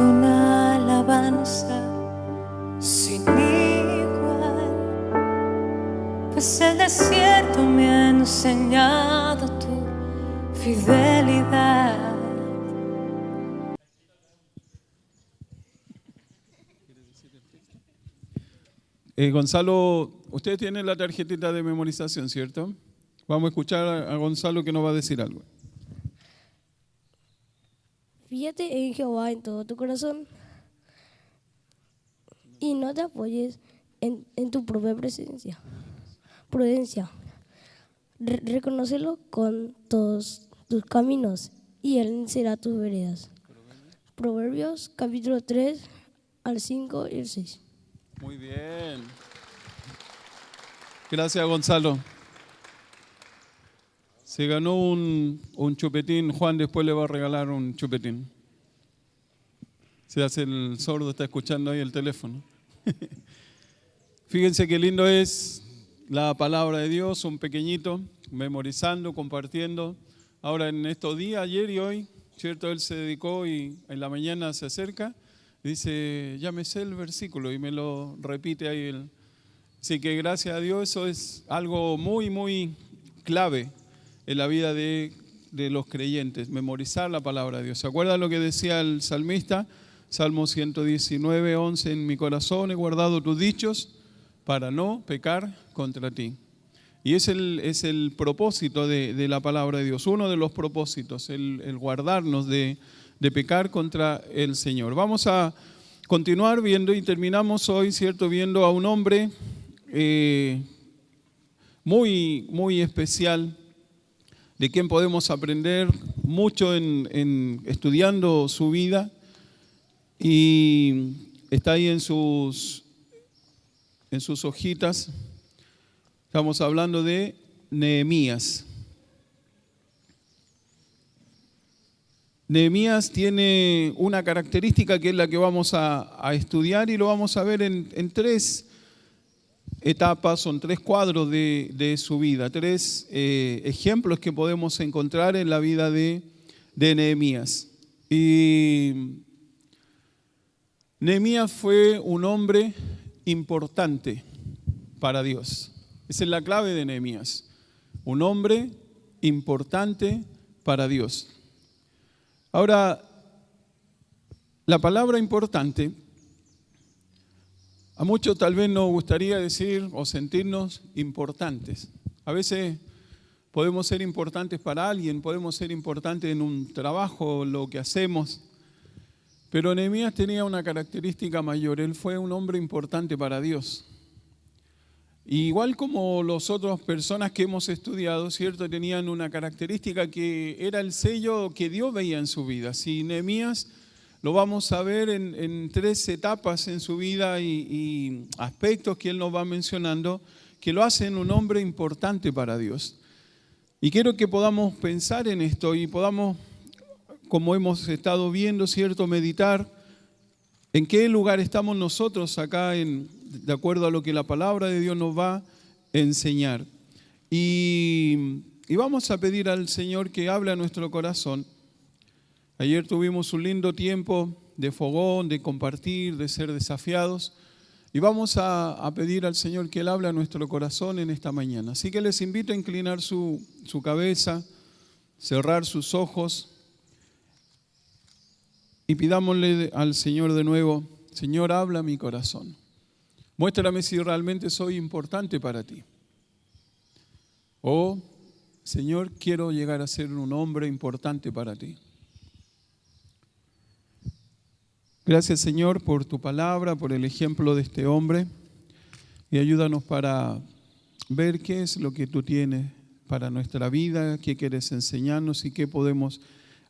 una alabanza sin igual, pues el desierto me ha enseñado tu fidelidad. Gonzalo, usted tiene la tarjetita de memorización, ¿cierto? Vamos a escuchar a Gonzalo que nos va a decir algo. Fíjate en Jehová en todo tu corazón y no te apoyes en tu propia prudencia. Reconócelo con todos tus caminos y Él será tus veredas. Proverbios capítulo 3 al 5 y el 6. Muy bien. Gracias, Gonzalo. Se ganó un chupetín. Juan después le va a regalar un chupetín. Se hace el sordo, está escuchando ahí el teléfono. Fíjense qué lindo es la palabra de Dios, un pequeñito, memorizando, compartiendo. Ahora en estos días, ayer y hoy, ¿cierto? Él se dedicó y en la mañana se acerca. Dice, ya me sé el versículo y me lo repite ahí. Así que gracias a Dios eso es algo muy, muy clave en la vida de los creyentes, memorizar la palabra de Dios. ¿Se acuerdan lo que decía el salmista? Salmo 119, 11, en mi corazón he guardado tus dichos para no pecar contra ti. Y es el propósito de la palabra de Dios, uno de los propósitos, el guardarnos de pecar contra el Señor. Vamos a continuar viendo y terminamos hoy, ¿cierto? Viendo a un hombre muy, muy especial, de quien podemos aprender mucho en estudiando su vida. Y está ahí en sus hojitas. Estamos hablando de Nehemías. Nehemías tiene una característica que es la que vamos a estudiar y lo vamos a ver en tres etapas, son tres cuadros de su vida, tres ejemplos que podemos encontrar en la vida de Nehemías. Y Nehemías fue un hombre importante para Dios. Esa es la clave de Nehemías. Un hombre importante para Dios. Ahora, la palabra importante, a muchos tal vez nos gustaría decir o sentirnos importantes. A veces podemos ser importantes para alguien, podemos ser importantes en un trabajo, lo que hacemos. Pero Nehemías tenía una característica mayor, él fue un hombre importante para Dios. Y igual como las otras personas que hemos estudiado, ¿cierto? Tenían una característica que era el sello que Dios veía en su vida. Si Nehemías lo vamos a ver en tres etapas en su vida y aspectos que él nos va mencionando, que lo hacen un hombre importante para Dios. Y quiero que podamos pensar en esto y podamos, como hemos estado viendo, ¿cierto? Meditar en qué lugar estamos nosotros acá de acuerdo a lo que la palabra de Dios nos va a enseñar. Y vamos a pedir al Señor que hable a nuestro corazón. Ayer tuvimos un lindo tiempo de fogón, de compartir, de ser desafiados. Y vamos a pedir al Señor que Él hable a nuestro corazón en esta mañana. Así que les invito a inclinar su cabeza, cerrar sus ojos y pidámosle al Señor de nuevo, Señor, habla a mi corazón. Muéstrame si realmente soy importante para ti. Oh, Señor, quiero llegar a ser un hombre importante para ti. Gracias, Señor, por tu palabra, por el ejemplo de este hombre. Y ayúdanos para ver qué es lo que tú tienes para nuestra vida, qué quieres enseñarnos y qué podemos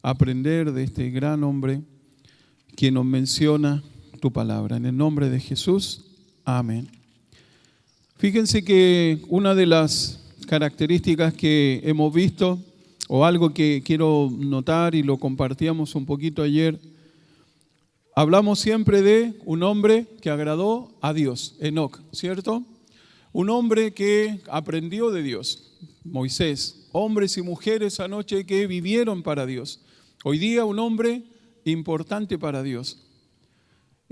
aprender de este gran hombre que nos menciona tu palabra. En el nombre de Jesús, amén. Fíjense que una de las características que hemos visto, o algo que quiero notar y lo compartíamos un poquito ayer, hablamos siempre de un hombre que agradó a Dios, Enoc, ¿cierto? Un hombre que aprendió de Dios, Moisés, hombres y mujeres anoche que vivieron para Dios. Hoy día un hombre importante para Dios.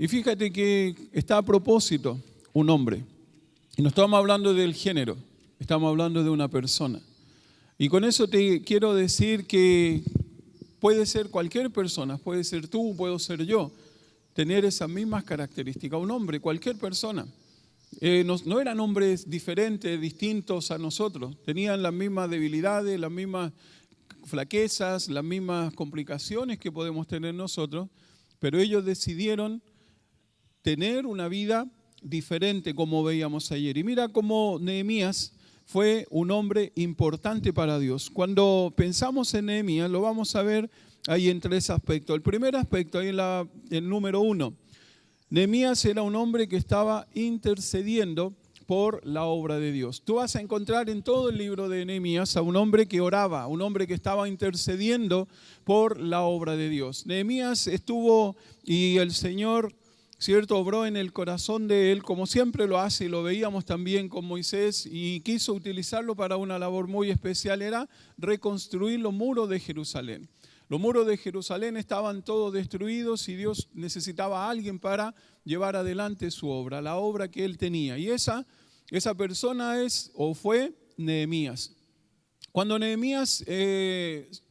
Y fíjate que está a propósito un hombre. Y no estamos hablando del género, estamos hablando de una persona. Y con eso te quiero decir que puede ser cualquier persona, puede ser tú, puedo ser yo, tener esas mismas características. Un hombre, cualquier persona. No eran hombres diferentes, distintos a nosotros. Tenían las mismas debilidades, las mismas flaquezas, las mismas complicaciones que podemos tener nosotros, pero ellos decidieron tener una vida diferente, como veíamos ayer. Y mira cómo Nehemías fue un hombre importante para Dios. Cuando pensamos en Nehemías, lo vamos a ver ahí en 3 aspectos. El primer aspecto, ahí el número 1, Nehemías era un hombre que estaba intercediendo por la obra de Dios. Tú vas a encontrar en todo el libro de Nehemías a un hombre que oraba, un hombre que estaba intercediendo por la obra de Dios. Nehemías estuvo y el Señor, ¿cierto?, obró en el corazón de él, como siempre lo hace, y lo veíamos también con Moisés, y quiso utilizarlo para una labor muy especial, era reconstruir los muros de Jerusalén. Los muros de Jerusalén estaban todos destruidos y Dios necesitaba a alguien para llevar adelante su obra, la obra que él tenía. Y esa persona es o fue Nehemías. Cuando Nehemías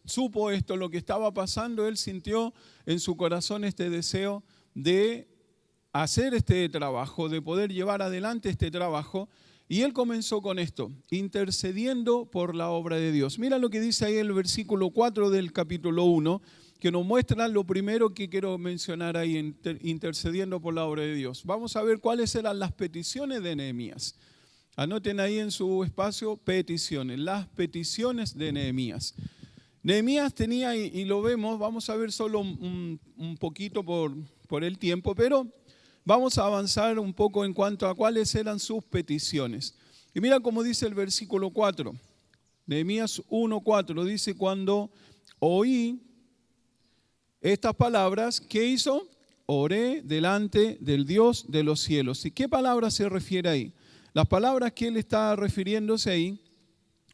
supo esto, lo que estaba pasando, él sintió en su corazón este deseo de hacer este trabajo, de poder llevar adelante este trabajo. Y él comenzó con esto, intercediendo por la obra de Dios. Mira lo que dice ahí el versículo 4 del capítulo 1, que nos muestra lo primero que quiero mencionar ahí, intercediendo por la obra de Dios. Vamos a ver cuáles eran las peticiones de Nehemías. Anoten ahí en su espacio peticiones, las peticiones de Nehemías. Nehemías tenía, y lo vemos, vamos a ver solo un poquito por el tiempo, pero vamos a avanzar un poco en cuanto a cuáles eran sus peticiones. Y mira cómo dice el versículo 4, Nehemías 1:4, dice: cuando oí estas palabras, ¿qué hizo? Oré delante del Dios de los cielos. ¿Y qué palabra se refiere ahí? Las palabras que él está refiriéndose ahí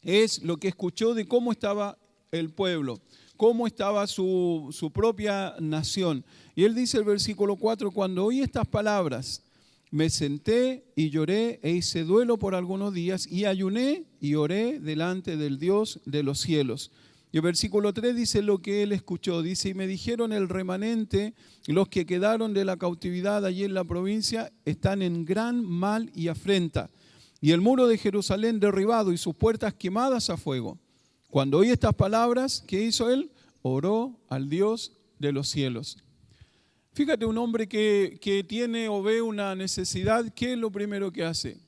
es lo que escuchó de cómo estaba el pueblo, cómo estaba su propia nación. Y él dice el versículo 4, cuando oí estas palabras, me senté y lloré e hice duelo por algunos días y ayuné y oré delante del Dios de los cielos. Y el versículo 3 dice lo que él escuchó, dice: y me dijeron el remanente, los que quedaron de la cautividad allí en la provincia, están en gran mal y afrenta, y el muro de Jerusalén derribado y sus puertas quemadas a fuego. Cuando oí estas palabras, ¿qué hizo él? Oró al Dios de los cielos. Fíjate, un hombre que tiene o ve una necesidad, ¿qué es lo primero que hace?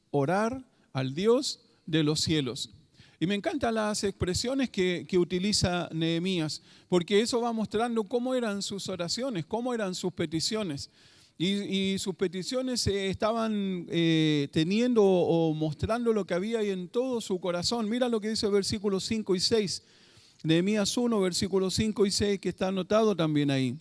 Orar al Dios de los cielos. Y me encantan las expresiones que utiliza Nehemías, porque eso va mostrando cómo eran sus oraciones, cómo eran sus peticiones. Y sus peticiones estaban teniendo o mostrando lo que había en todo su corazón. Mira lo que dice el versículo 5 y 6. Nehemías 1, versículos 5 y 6, que está anotado también ahí.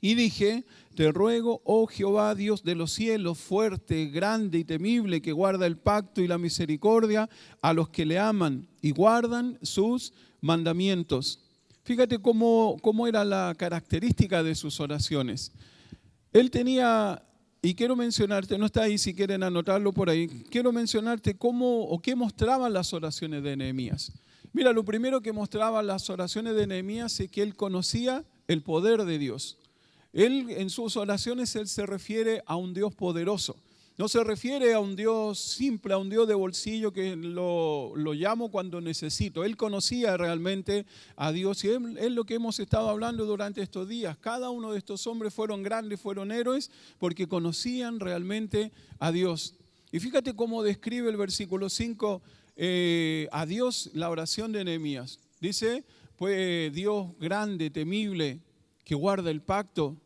Y dije: te ruego, oh Jehová, Dios de los cielos, fuerte, grande y temible, que guarda el pacto y la misericordia a los que le aman y guardan sus mandamientos. Fíjate cómo era la característica de sus oraciones. Él tenía, y quiero mencionarte, no está ahí si quieren anotarlo por ahí, quiero mencionarte cómo o qué mostraban las oraciones de Nehemías. Mira, lo primero que mostraban las oraciones de Nehemías es que él conocía el poder de Dios. Él, en sus oraciones, él se refiere a un Dios poderoso. No se refiere a un Dios simple, a un Dios de bolsillo que lo llamo cuando necesito. Él conocía realmente a Dios y es lo que hemos estado hablando durante estos días. Cada uno de estos hombres fueron grandes, fueron héroes porque conocían realmente a Dios. Y fíjate cómo describe el versículo 5 a Dios la oración de Nehemías. Dice, pues Dios grande, temible, que guarda el pacto.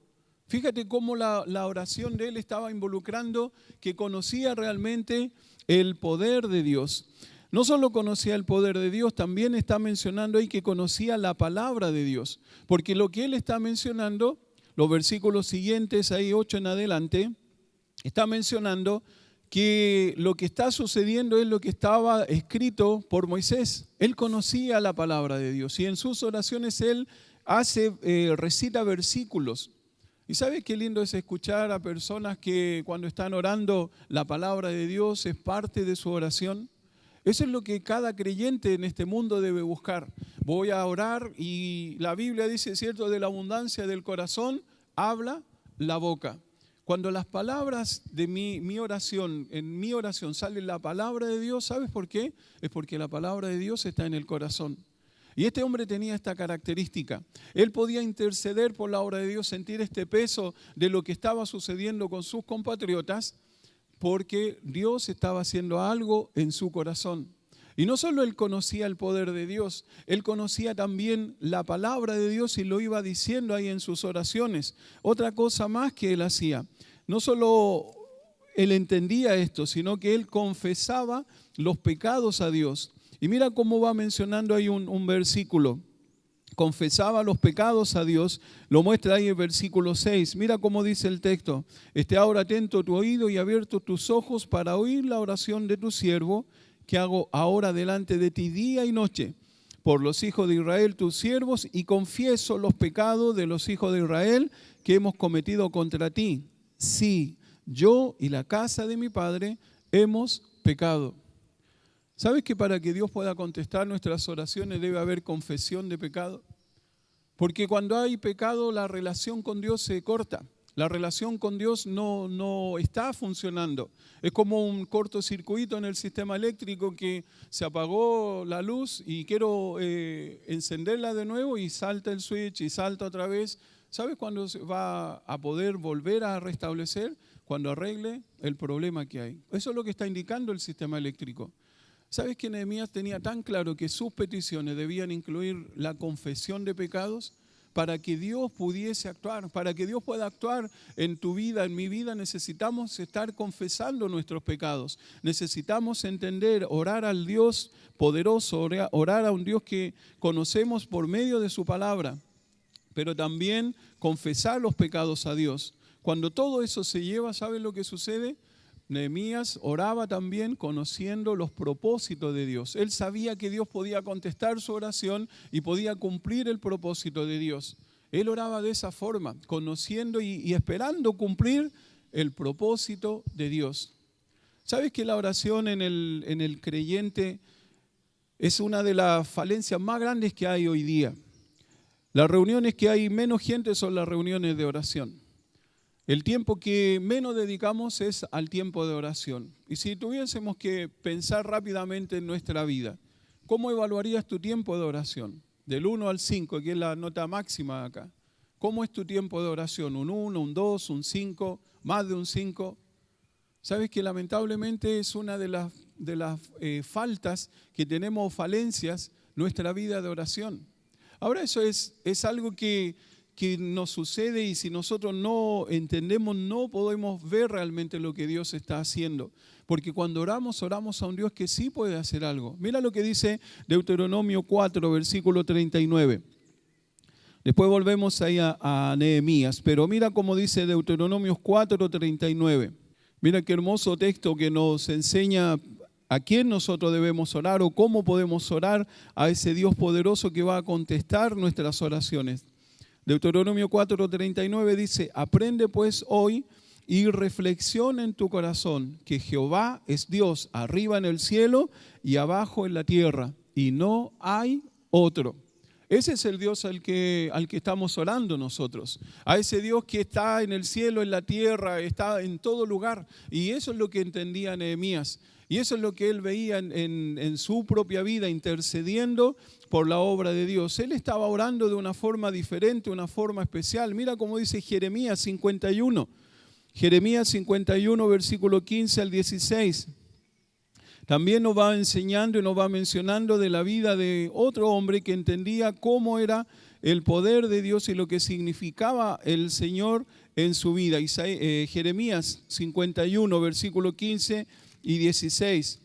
Fíjate cómo la oración de él estaba involucrando que conocía realmente el poder de Dios. No solo conocía el poder de Dios, también está mencionando ahí que conocía la palabra de Dios. Porque lo que él está mencionando, los versículos siguientes, ahí 8 en adelante, está mencionando que lo que está sucediendo es lo que estaba escrito por Moisés. Él conocía la palabra de Dios y en sus oraciones él recita versículos. ¿Y sabes qué lindo es escuchar a personas que cuando están orando la palabra de Dios es parte de su oración? Eso es lo que cada creyente en este mundo debe buscar. Voy a orar y la Biblia dice, ¿cierto? De la abundancia del corazón habla la boca. Cuando las palabras de mi oración, en mi oración sale la palabra de Dios, ¿sabes por qué? Es porque la palabra de Dios está en el corazón. Y este hombre tenía esta característica. Él podía interceder por la obra de Dios, sentir este peso de lo que estaba sucediendo con sus compatriotas, porque Dios estaba haciendo algo en su corazón. Y no solo él conocía el poder de Dios, él conocía también la palabra de Dios y lo iba diciendo ahí en sus oraciones. Otra cosa más que él hacía, no solo él entendía esto, sino que él confesaba los pecados a Dios. Y mira cómo va mencionando ahí un versículo. Confesaba los pecados a Dios, lo muestra ahí en versículo 6. Mira cómo dice el texto. Esté ahora atento tu oído y abierto tus ojos para oír la oración de tu siervo, que hago ahora delante de ti día y noche, por los hijos de Israel, tus siervos, y confieso los pecados de los hijos de Israel que hemos cometido contra ti. Sí, yo y la casa de mi padre hemos pecado. ¿Sabes que para que Dios pueda contestar nuestras oraciones debe haber confesión de pecado? Porque cuando hay pecado, la relación con Dios se corta. La relación con Dios no está funcionando. Es como un cortocircuito en el sistema eléctrico que se apagó la luz y quiero encenderla de nuevo y salta el switch y salta otra vez. ¿Sabes cuándo se va a poder volver a restablecer? Cuando arregle el problema que hay. Eso es lo que está indicando el sistema eléctrico. ¿Sabes que Nehemías tenía tan claro que sus peticiones debían incluir la confesión de pecados? Para que Dios pudiese actuar, para que Dios pueda actuar en tu vida, en mi vida, necesitamos estar confesando nuestros pecados. Necesitamos entender, orar al Dios poderoso, orar a un Dios que conocemos por medio de su palabra, pero también confesar los pecados a Dios. Cuando todo eso se lleva, ¿sabes lo que sucede? Nehemías oraba también conociendo los propósitos de Dios. Él sabía que Dios podía contestar su oración y podía cumplir el propósito de Dios. Él oraba de esa forma, conociendo y esperando cumplir el propósito de Dios. ¿Sabes que la oración en el creyente es una de las falencias más grandes que hay hoy día? Las reuniones que hay menos gente son las reuniones de oración. El tiempo que menos dedicamos es al tiempo de oración. Y si tuviésemos que pensar rápidamente en nuestra vida, ¿cómo evaluarías tu tiempo de oración? Del 1 al 5, que es la nota máxima acá. ¿Cómo es tu tiempo de oración? ¿Un 1, un 2, un 5, más de un 5? ¿Sabes que lamentablemente es una de las faltas que tenemos, falencias, nuestra vida de oración? Ahora eso es algo que nos sucede y si nosotros no entendemos, no podemos ver realmente lo que Dios está haciendo. Porque cuando oramos a un Dios que sí puede hacer algo. Mira lo que dice Deuteronomio 4, versículo 39. Después volvemos ahí a Nehemías, pero mira cómo dice Deuteronomio 4, 39. Mira qué hermoso texto que nos enseña a quién nosotros debemos orar o cómo podemos orar a ese Dios poderoso que va a contestar nuestras oraciones. Deuteronomio 4:39 dice, aprende pues hoy y reflexiona en tu corazón que Jehová es Dios arriba en el cielo y abajo en la tierra y no hay otro. Ese es el Dios al que estamos orando nosotros, a ese Dios que está en el cielo, en la tierra, está en todo lugar. Y eso es lo que entendía Nehemías. Y eso es lo que él veía en su propia vida, intercediendo por la obra de Dios. Él estaba orando de una forma diferente, una forma especial. Mira cómo dice Jeremías 51. Jeremías 51, versículo 15 al 16. También nos va enseñando y nos va mencionando de la vida de otro hombre que entendía cómo era el poder de Dios y lo que significaba el Señor en su vida. Jeremías 51, versículo 15 y 16.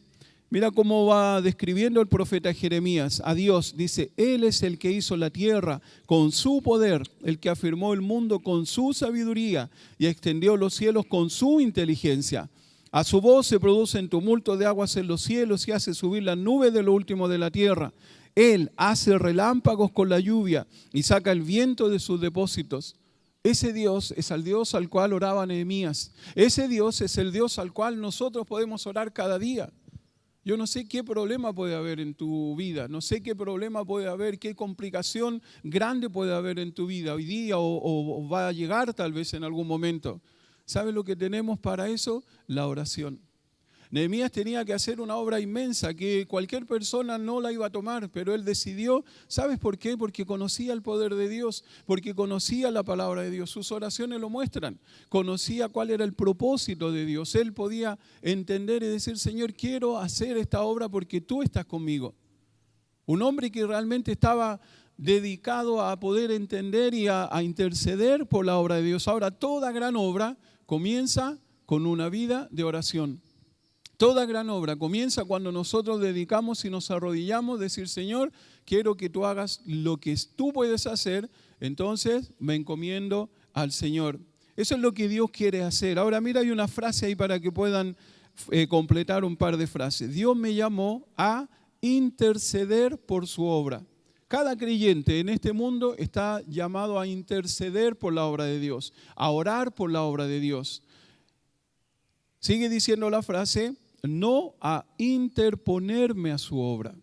Mira cómo va describiendo el profeta Jeremías a Dios. Dice, Él es el que hizo la tierra con su poder, el que afirmó el mundo con su sabiduría y extendió los cielos con su inteligencia. A su voz se producen tumultos de aguas en los cielos y hace subir las nubes de lo último de la tierra. Él hace relámpagos con la lluvia y saca el viento de sus depósitos. Ese Dios es el Dios al cual oraba Nehemías. Ese Dios es el Dios al cual nosotros podemos orar cada día. Yo no sé qué problema puede haber en tu vida, no sé qué problema puede haber, qué complicación grande puede haber en tu vida hoy día o va a llegar tal vez en algún momento. ¿Sabes lo que tenemos para eso? La oración. Nehemías tenía que hacer una obra inmensa que cualquier persona no la iba a tomar, pero él decidió. ¿Sabes por qué? Porque conocía el poder de Dios, porque conocía la palabra de Dios. Sus oraciones lo muestran. Conocía cuál era el propósito de Dios. Él podía entender y decir, Señor, quiero hacer esta obra porque tú estás conmigo. Un hombre que realmente estaba dedicado a poder entender y a interceder por la obra de Dios. Ahora, toda gran obra comienza con una vida de oración. Toda gran obra comienza cuando nosotros dedicamos y nos arrodillamos, decir, Señor, quiero que tú hagas lo que tú puedes hacer, entonces me encomiendo al Señor. Eso es lo que Dios quiere hacer. Ahora mira, hay una frase ahí para que puedan completar un par de frases. Dios me llamó a interceder por su obra. Cada creyente en este mundo está llamado a interceder por la obra de Dios, a orar por la obra de Dios. Sigue diciendo la frase, no a interponerme a su obra.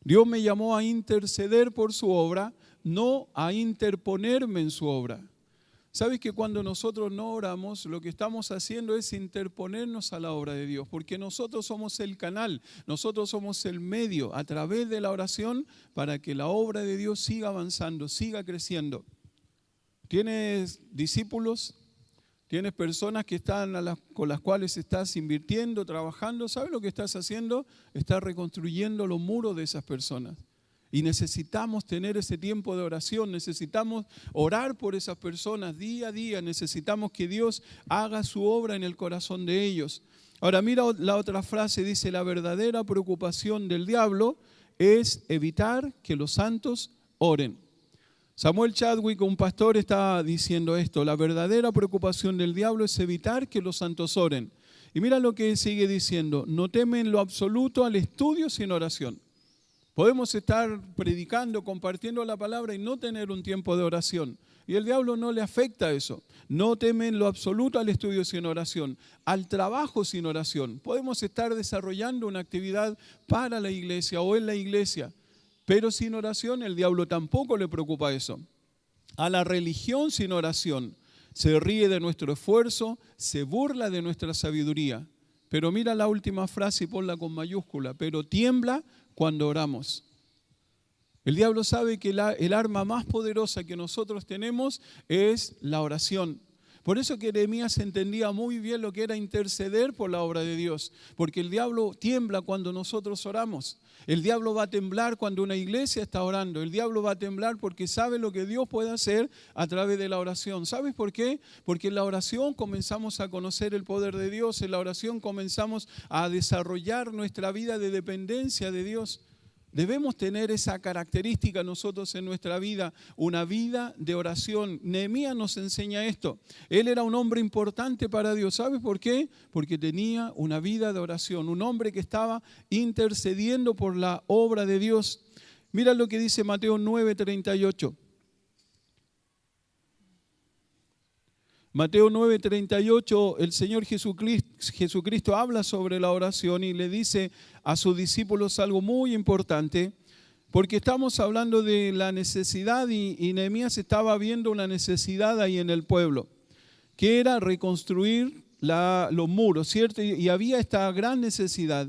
Dios me llamó a interceder por su obra, no a interponerme en su obra. ¿Sabes que cuando nosotros no oramos, lo que estamos haciendo es interponernos a la obra de Dios? Porque nosotros somos el canal, nosotros somos el medio a través de la oración para que la obra de Dios siga avanzando, siga creciendo. ¿Tienes discípulos? ¿Tienes personas que están con las cuales estás invirtiendo, trabajando? ¿Sabes lo que estás haciendo? Estás reconstruyendo los muros de esas personas. Y necesitamos tener ese tiempo de oración, necesitamos orar por esas personas día a día, necesitamos que Dios haga su obra en el corazón de ellos. Ahora mira la otra frase, dice, la verdadera preocupación del diablo es evitar que los santos oren. Samuel Chadwick, un pastor, está diciendo esto, la verdadera preocupación del diablo es evitar que los santos oren. Y mira lo que sigue diciendo, no temen en lo absoluto al estudio sin oración. Podemos estar predicando, compartiendo la palabra y no tener un tiempo de oración. Y el diablo no le afecta eso. No teme en lo absoluto al estudio sin oración, al trabajo sin oración. Podemos estar desarrollando una actividad para la iglesia o en la iglesia, pero sin oración el diablo tampoco le preocupa eso. A la religión sin oración se ríe de nuestro esfuerzo, se burla de nuestra sabiduría. Pero mira la última frase y ponla con mayúscula, pero tiembla cuando oramos. El diablo sabe que el arma más poderosa que nosotros tenemos es la oración. Por eso que Nehemías entendía muy bien lo que era interceder por la obra de Dios, porque el diablo tiembla cuando nosotros oramos. El diablo va a temblar cuando una iglesia está orando. El diablo va a temblar porque sabe lo que Dios puede hacer a través de la oración. ¿Sabes por qué? Porque en la oración comenzamos a conocer el poder de Dios. En la oración comenzamos a desarrollar nuestra vida de dependencia de Dios. Debemos tener esa característica nosotros en nuestra vida, una vida de oración. Nehemías nos enseña esto. Él era un hombre importante para Dios. ¿Sabes por qué? Porque tenía una vida de oración, un hombre que estaba intercediendo por la obra de Dios. Mira lo que dice Mateo 9:38. Mateo 9:38, el Señor Jesucristo habla sobre la oración y le dice a sus discípulos algo muy importante, porque estamos hablando de la necesidad y Nehemías estaba viendo una necesidad ahí en el pueblo, que era reconstruir los muros, ¿cierto? Y había esta gran necesidad.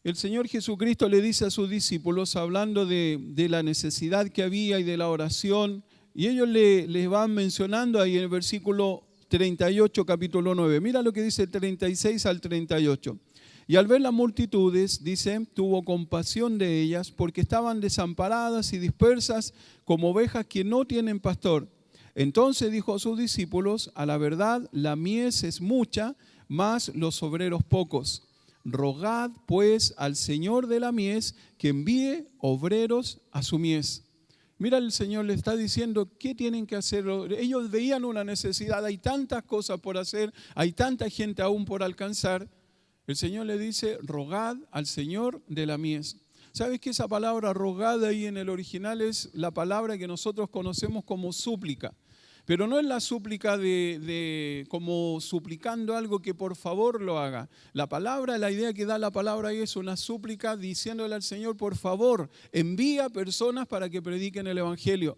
El Señor Jesucristo le dice a sus discípulos, hablando de la necesidad que había y de la oración, y ellos les van mencionando ahí en el versículo 38, capítulo 9. Mira lo que dice el 36 al 38. Y al ver las multitudes, dice, tuvo compasión de ellas porque estaban desamparadas y dispersas como ovejas que no tienen pastor. Entonces dijo a sus discípulos, a la verdad, la mies es mucha, mas los obreros pocos. Rogad pues al Señor de la mies que envíe obreros a su mies. Mira, el Señor le está diciendo qué tienen que hacer. Ellos veían una necesidad, hay tantas cosas por hacer, hay tanta gente aún por alcanzar. El Señor le dice, rogad al Señor de la mies. ¿Sabes que esa palabra rogad ahí en el original es la palabra que nosotros conocemos como súplica? Pero no es la súplica de como suplicando algo que por favor lo haga. La palabra, la idea que da la palabra ahí es una súplica diciéndole al Señor, por favor, envía personas para que prediquen el Evangelio.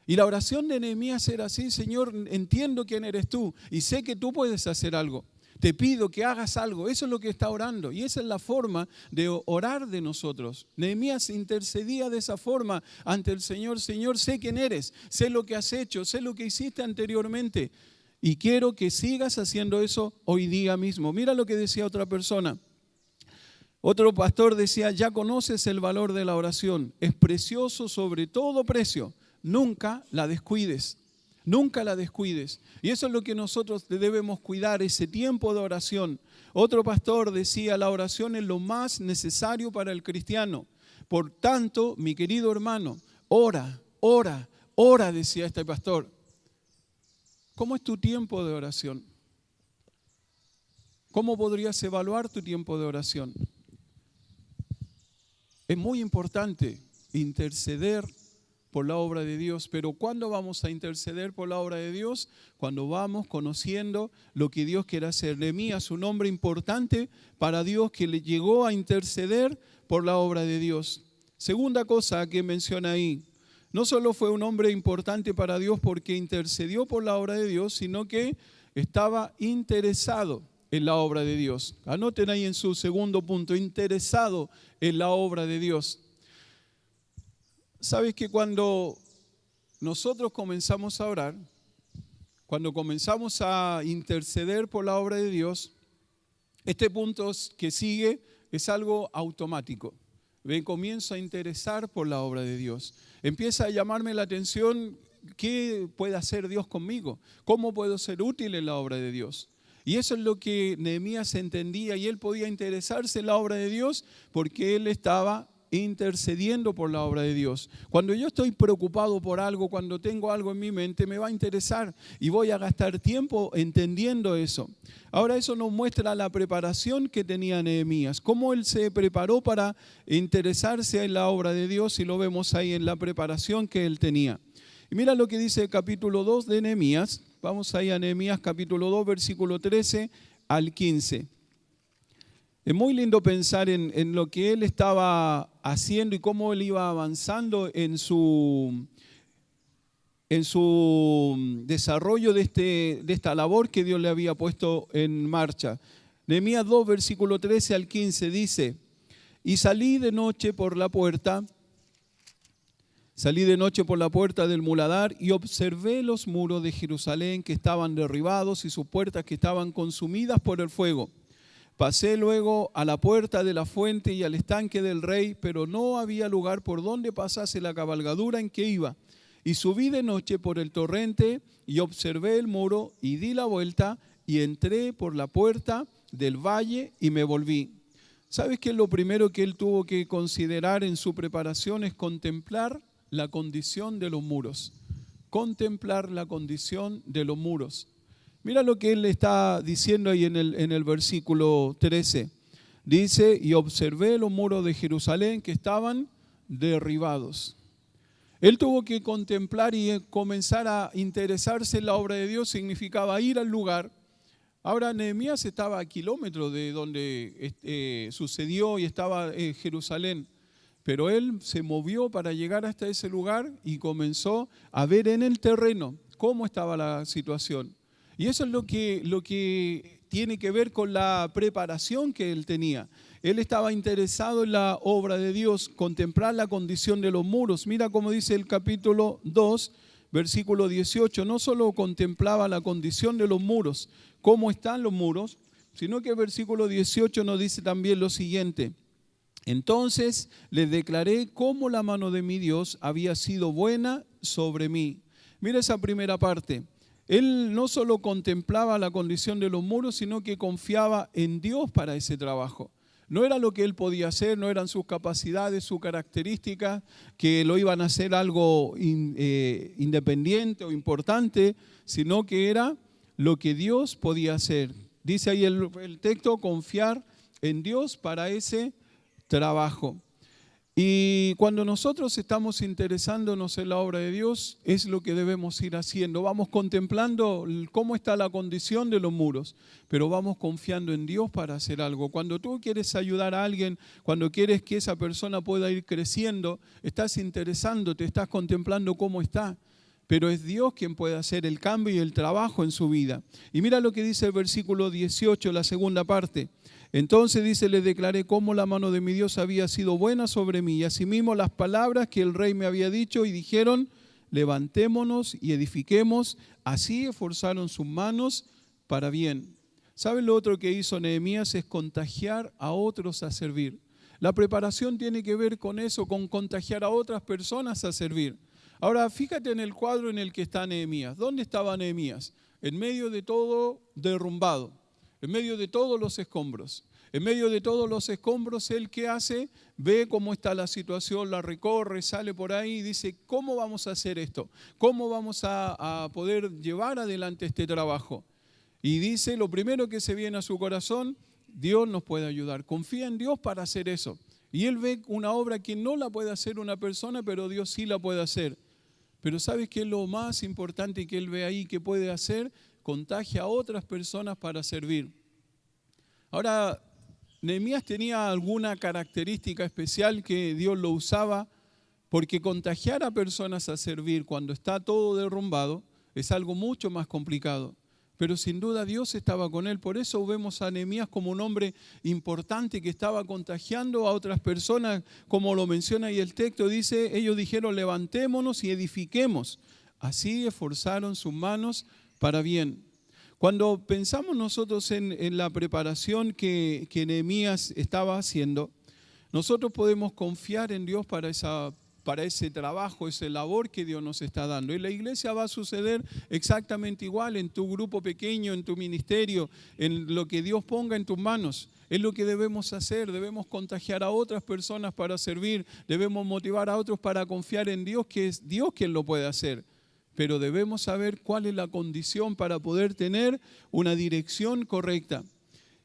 Y la oración de Nehemías era así: Señor, entiendo quién eres tú y sé que tú puedes hacer algo. Te pido que hagas algo. Eso es lo que está orando. Y esa es la forma de orar de nosotros. Nehemías intercedía de esa forma ante el Señor. Señor, sé quién eres, sé lo que has hecho, sé lo que hiciste anteriormente. Y quiero que sigas haciendo eso hoy día mismo. Mira lo que decía otra persona. Otro pastor decía, ya conoces el valor de la oración. Es precioso sobre todo precio. Nunca la descuides. Nunca la descuides. Y eso es lo que nosotros debemos cuidar, ese tiempo de oración. Otro pastor decía, la oración es lo más necesario para el cristiano. Por tanto, mi querido hermano, ora, ora, ora, decía este pastor. ¿Cómo es tu tiempo de oración? ¿Cómo podrías evaluar tu tiempo de oración? Es muy importante interceder por la obra de Dios, pero ¿cuándo vamos a interceder por la obra de Dios? Cuando vamos conociendo lo que Dios quiere hacer. Nehemías, un hombre importante para Dios que le llegó a interceder por la obra de Dios. Segunda cosa que menciona ahí, no solo fue un hombre importante para Dios porque intercedió por la obra de Dios, sino que estaba interesado en la obra de Dios. Anoten ahí en su segundo punto, interesado en la obra de Dios. Sabes que cuando nosotros comenzamos a orar, cuando comenzamos a interceder por la obra de Dios, este punto que sigue es algo automático. Me comienzo a interesar por la obra de Dios. Empieza a llamarme la atención qué puede hacer Dios conmigo, cómo puedo ser útil en la obra de Dios. Y eso es lo que Nehemías entendía, y él podía interesarse en la obra de Dios porque él estaba intercediendo por la obra de Dios. Cuando yo estoy preocupado por algo, cuando tengo algo en mi mente, me va a interesar y voy a gastar tiempo entendiendo eso. Ahora eso nos muestra la preparación que tenía Nehemías, cómo él se preparó para interesarse en la obra de Dios, y lo vemos ahí en la preparación que él tenía. Y mira lo que dice el capítulo 2 de Nehemías. Vamos ahí a Nehemías capítulo 2, versículo 13 al 15. Es muy lindo pensar en lo que él estaba haciendo y cómo él iba avanzando en su desarrollo de esta labor que Dios le había puesto en marcha. Nehemías 2, versículo 13 al 15 dice, y salí de noche por la puerta del muladar y observé los muros de Jerusalén que estaban derribados y sus puertas que estaban consumidas por el fuego. Pasé luego a la puerta de la fuente y al estanque del rey, pero no había lugar por donde pasase la cabalgadura en que iba. Y subí de noche por el torrente y observé el muro y di la vuelta y entré por la puerta del valle y me volví. ¿Sabes qué es lo primero que él tuvo que considerar en su preparación? Es contemplar la condición de los muros. Contemplar la condición de los muros. Mira lo que él está diciendo ahí en el versículo 13. Dice, y observé los muros de Jerusalén que estaban derribados. Él tuvo que contemplar y comenzar a interesarse en la obra de Dios, significaba ir al lugar. Ahora Nehemías estaba a kilómetros de donde sucedió y estaba Jerusalén. Pero él se movió para llegar hasta ese lugar y comenzó a ver en el terreno cómo estaba la situación. Y eso es lo que tiene que ver con la preparación que él tenía. Él estaba interesado en la obra de Dios, contemplar la condición de los muros. Mira cómo dice el capítulo 2, versículo 18. No solo contemplaba la condición de los muros, cómo están los muros, sino que el versículo 18 nos dice también lo siguiente. Entonces les declaré cómo la mano de mi Dios había sido buena sobre mí. Mira esa primera parte. Él no solo contemplaba la condición de los muros, sino que confiaba en Dios para ese trabajo. No era lo que él podía hacer, no eran sus capacidades, sus características, que lo iban a hacer algo independiente o importante, sino que era lo que Dios podía hacer. Dice ahí el texto, confiar en Dios para ese trabajo. Y cuando nosotros estamos interesándonos en la obra de Dios, es lo que debemos ir haciendo. Vamos contemplando cómo está la condición de los muros, pero vamos confiando en Dios para hacer algo. Cuando tú quieres ayudar a alguien, cuando quieres que esa persona pueda ir creciendo, estás interesándote, estás contemplando cómo está. Pero es Dios quien puede hacer el cambio y el trabajo en su vida. Y mira lo que dice el versículo 18, la segunda parte. Entonces dice, les declaré cómo la mano de mi Dios había sido buena sobre mí, y asimismo las palabras que el rey me había dicho, y dijeron, levantémonos y edifiquemos. Así esforzaron sus manos para bien. ¿Saben lo otro que hizo Nehemías? Es contagiar a otros a servir. La preparación tiene que ver con eso, con contagiar a otras personas a servir. Ahora, fíjate en el cuadro en el que está Nehemías. ¿Dónde estaba Nehemías? En medio de todo derrumbado, en medio de todos los escombros. En medio de todos los escombros, ¿él qué hace? Ve cómo está la situación, la recorre, sale por ahí y dice, ¿cómo vamos a hacer esto? ¿Cómo vamos a poder llevar adelante este trabajo? Y dice, lo primero que se viene a su corazón, Dios nos puede ayudar. Confía en Dios para hacer eso. Y él ve una obra que no la puede hacer una persona, pero Dios sí la puede hacer. Pero ¿sabes qué es lo más importante que él ve ahí que puede hacer? Contagia a otras personas para servir. Ahora, Nehemías tenía alguna característica especial que Dios lo usaba, porque contagiar a personas a servir cuando está todo derrumbado es algo mucho más complicado. Pero sin duda Dios estaba con él. Por eso vemos a Nehemías como un hombre importante que estaba contagiando a otras personas, como lo menciona ahí el texto. Dice, ellos dijeron, levantémonos y edifiquemos. Así esforzaron sus manos para bien. Cuando pensamos nosotros en la preparación que Nehemías estaba haciendo, nosotros podemos confiar en Dios para ese trabajo, esa labor que Dios nos está dando. En la iglesia va a suceder exactamente igual, en tu grupo pequeño, en tu ministerio, en lo que Dios ponga en tus manos. Es lo que debemos hacer, debemos contagiar a otras personas para servir, debemos motivar a otros para confiar en Dios, que es Dios quien lo puede hacer. Pero debemos saber cuál es la condición para poder tener una dirección correcta.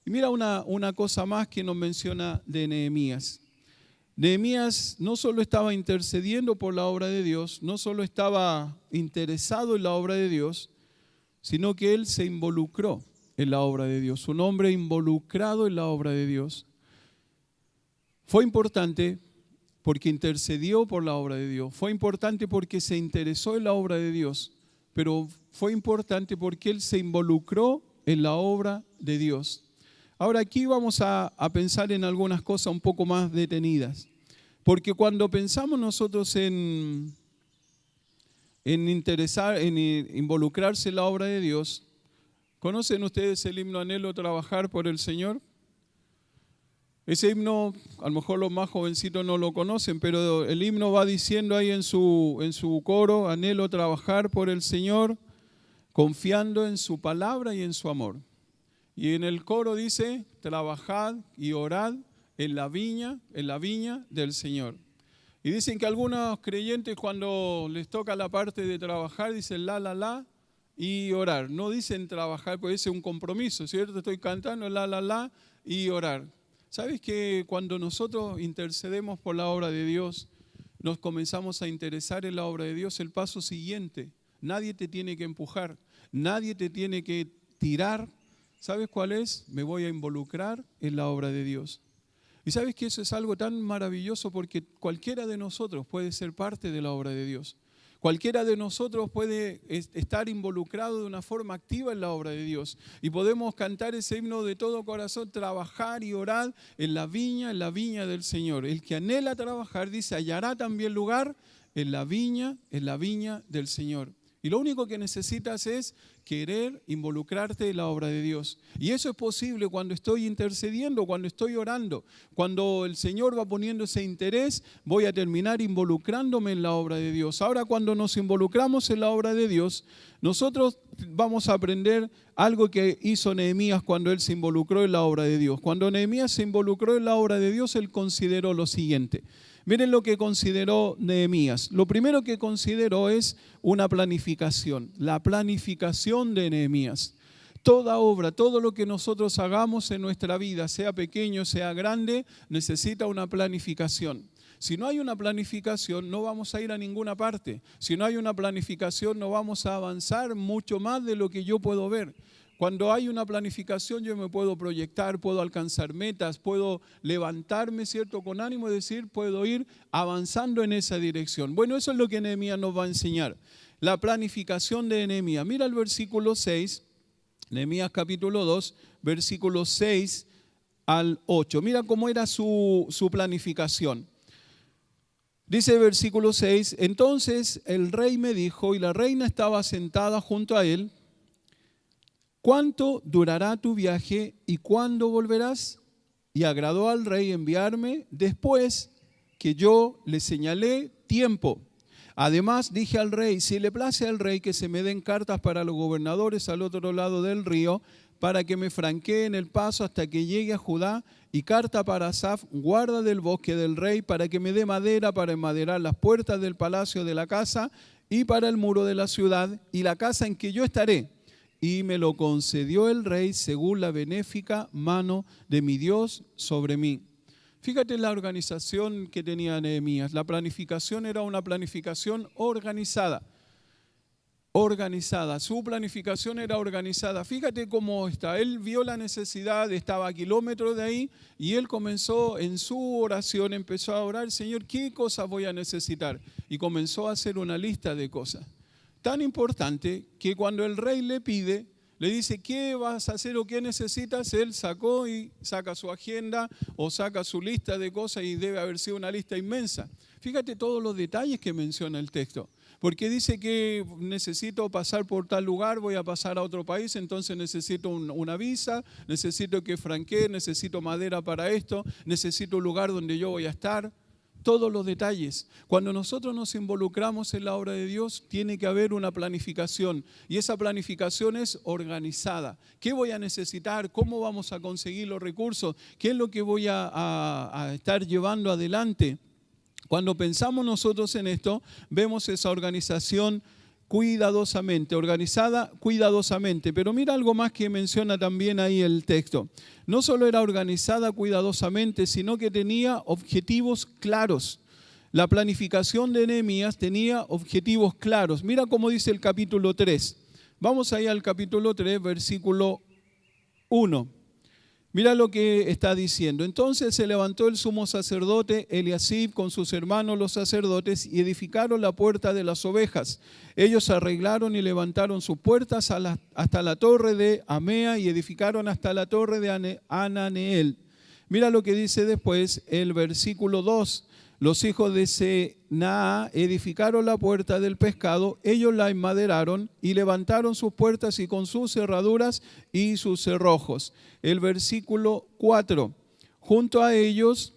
Y mira una cosa más que nos menciona de Nehemías. Nehemías no solo estaba intercediendo por la obra de Dios, no solo estaba interesado en la obra de Dios, sino que él se involucró en la obra de Dios. Un hombre involucrado en la obra de Dios. Fue importante porque intercedió por la obra de Dios. Fue importante porque se interesó en la obra de Dios. Pero fue importante porque él se involucró en la obra de Dios. Ahora aquí vamos a pensar en algunas cosas un poco más detenidas. Porque cuando pensamos nosotros en involucrarse en la obra de Dios, ¿conocen ustedes el himno Anhelo trabajar por el Señor? Ese himno, a lo mejor los más jovencitos no lo conocen, pero el himno va diciendo ahí en su coro, anhelo trabajar por el Señor, confiando en su palabra y en su amor. Y en el coro dice, trabajad y orad en la viña del Señor. Y dicen que algunos creyentes cuando les toca la parte de trabajar, dicen la, y orar. No dicen trabajar, porque ese es un compromiso, ¿cierto? Estoy cantando la, y orar. ¿Sabes que cuando nosotros intercedemos por la obra de Dios, nos comenzamos a interesar en la obra de Dios? El paso siguiente, nadie te tiene que empujar, nadie te tiene que tirar. ¿Sabes cuál es? Me voy a involucrar en la obra de Dios. Y sabes que eso es algo tan maravilloso porque cualquiera de nosotros puede ser parte de la obra de Dios. Cualquiera de nosotros puede estar involucrado de una forma activa en la obra de Dios. Y podemos cantar ese himno de todo corazón, trabajar y orar en la viña del Señor. El que anhela trabajar, dice, hallará también lugar en la viña del Señor. Y lo único que necesitas es querer involucrarte en la obra de Dios. Y eso es posible cuando estoy intercediendo, cuando estoy orando. Cuando el Señor va poniendo ese interés, voy a terminar involucrándome en la obra de Dios. Ahora, cuando nos involucramos en la obra de Dios, nosotros vamos a aprender algo que hizo Nehemías cuando él se involucró en la obra de Dios. Cuando Nehemías se involucró en la obra de Dios, él consideró lo siguiente. Miren lo que consideró Nehemías. Lo primero que consideró es una planificación, la planificación de Nehemías. Toda obra, todo lo que nosotros hagamos en nuestra vida, sea pequeño, sea grande, necesita una planificación. Si no hay una planificación, no vamos a ir a ninguna parte. Si no hay una planificación, no vamos a avanzar mucho más de lo que yo puedo ver. Cuando hay una planificación, yo me puedo proyectar, puedo alcanzar metas, puedo levantarme, ¿cierto?, con ánimo de decir, puedo ir avanzando en esa dirección. Bueno, eso es lo que Nehemías nos va a enseñar. La planificación de Nehemías. Mira el versículo 6, Nehemías capítulo 2, versículos 6 al 8. Mira cómo era su planificación. Dice el versículo 6, entonces el rey me dijo, y la reina estaba sentada junto a él, ¿cuánto durará tu viaje y cuándo volverás? Y agradó al rey enviarme después que yo le señalé tiempo. Además dije al rey, si le place al rey que se me den cartas para los gobernadores al otro lado del río, para que me franqueen el paso hasta que llegue a Judá, y carta para Asaf, guarda del bosque del rey, para que me dé madera para enmaderar las puertas del palacio de la casa y para el muro de la ciudad y la casa en que yo estaré. Y me lo concedió el rey según la benéfica mano de mi Dios sobre mí. Fíjate la organización que tenía Nehemías. La planificación era una planificación organizada. Su planificación era organizada. Fíjate cómo está. Él vio la necesidad, estaba a kilómetros de ahí y él comenzó en su oración, empezó a orar, Señor, ¿qué cosas voy a necesitar? Y comenzó a hacer una lista de cosas. Tan importante que cuando el rey le pide, le dice, ¿qué vas a hacer o qué necesitas? Él saca su agenda o saca su lista de cosas y debe haber sido una lista inmensa. Fíjate todos los detalles que menciona el texto. Porque dice que necesito pasar por tal lugar, voy a pasar a otro país, entonces necesito una visa, necesito que franquee, necesito madera para esto, necesito un lugar donde yo voy a estar. Todos los detalles. Cuando nosotros nos involucramos en la obra de Dios, tiene que haber una planificación. Y esa planificación es organizada. ¿Qué voy a necesitar? ¿Cómo vamos a conseguir los recursos? ¿Qué es lo que voy a estar llevando adelante? Cuando pensamos nosotros en esto, vemos esa organización organizada cuidadosamente. Pero mira algo más que menciona también ahí el texto. No solo era organizada cuidadosamente, sino que tenía objetivos claros. La planificación de Nehemías tenía objetivos claros. Mira cómo dice el capítulo 3. Vamos ahí al capítulo 3, versículo 1. Mira lo que está diciendo. Entonces se levantó el sumo sacerdote Eliasib con sus hermanos los sacerdotes y edificaron la puerta de las ovejas. Ellos arreglaron y levantaron sus puertas hasta la torre de Amea y edificaron hasta la torre de Ananeel. Mira lo que dice después el versículo 2. Los hijos de Senaa edificaron la puerta del pescado, ellos la enmaderaron y levantaron sus puertas y con sus cerraduras y sus cerrojos. El versículo 4, junto a ellos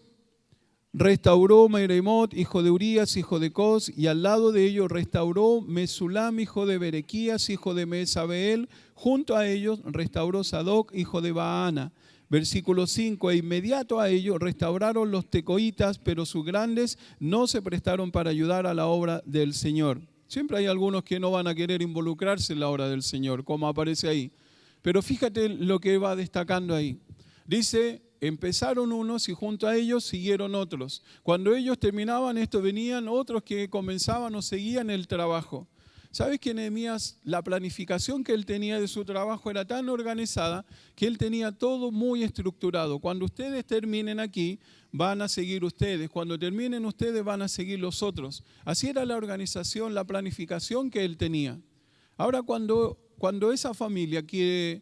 restauró Meremot, hijo de Urías, hijo de Cos, y al lado de ellos restauró Mesulam, hijo de Berequías, hijo de Mesabeel, junto a ellos restauró Sadoc, hijo de Baana. Versículo 5, e inmediato a ellos restauraron los tecoitas, pero sus grandes no se prestaron para ayudar a la obra del Señor. Siempre hay algunos que no van a querer involucrarse en la obra del Señor, como aparece ahí. Pero fíjate lo que va destacando ahí. Dice, empezaron unos y junto a ellos siguieron otros. Cuando ellos terminaban esto, venían otros que comenzaban o seguían el trabajo. ¿Sabes que Nehemías, la planificación que él tenía de su trabajo era tan organizada que él tenía todo muy estructurado? Cuando ustedes terminen aquí, van a seguir ustedes. Cuando terminen ustedes, van a seguir los otros. Así era la organización, la planificación que él tenía. Ahora, cuando esa familia que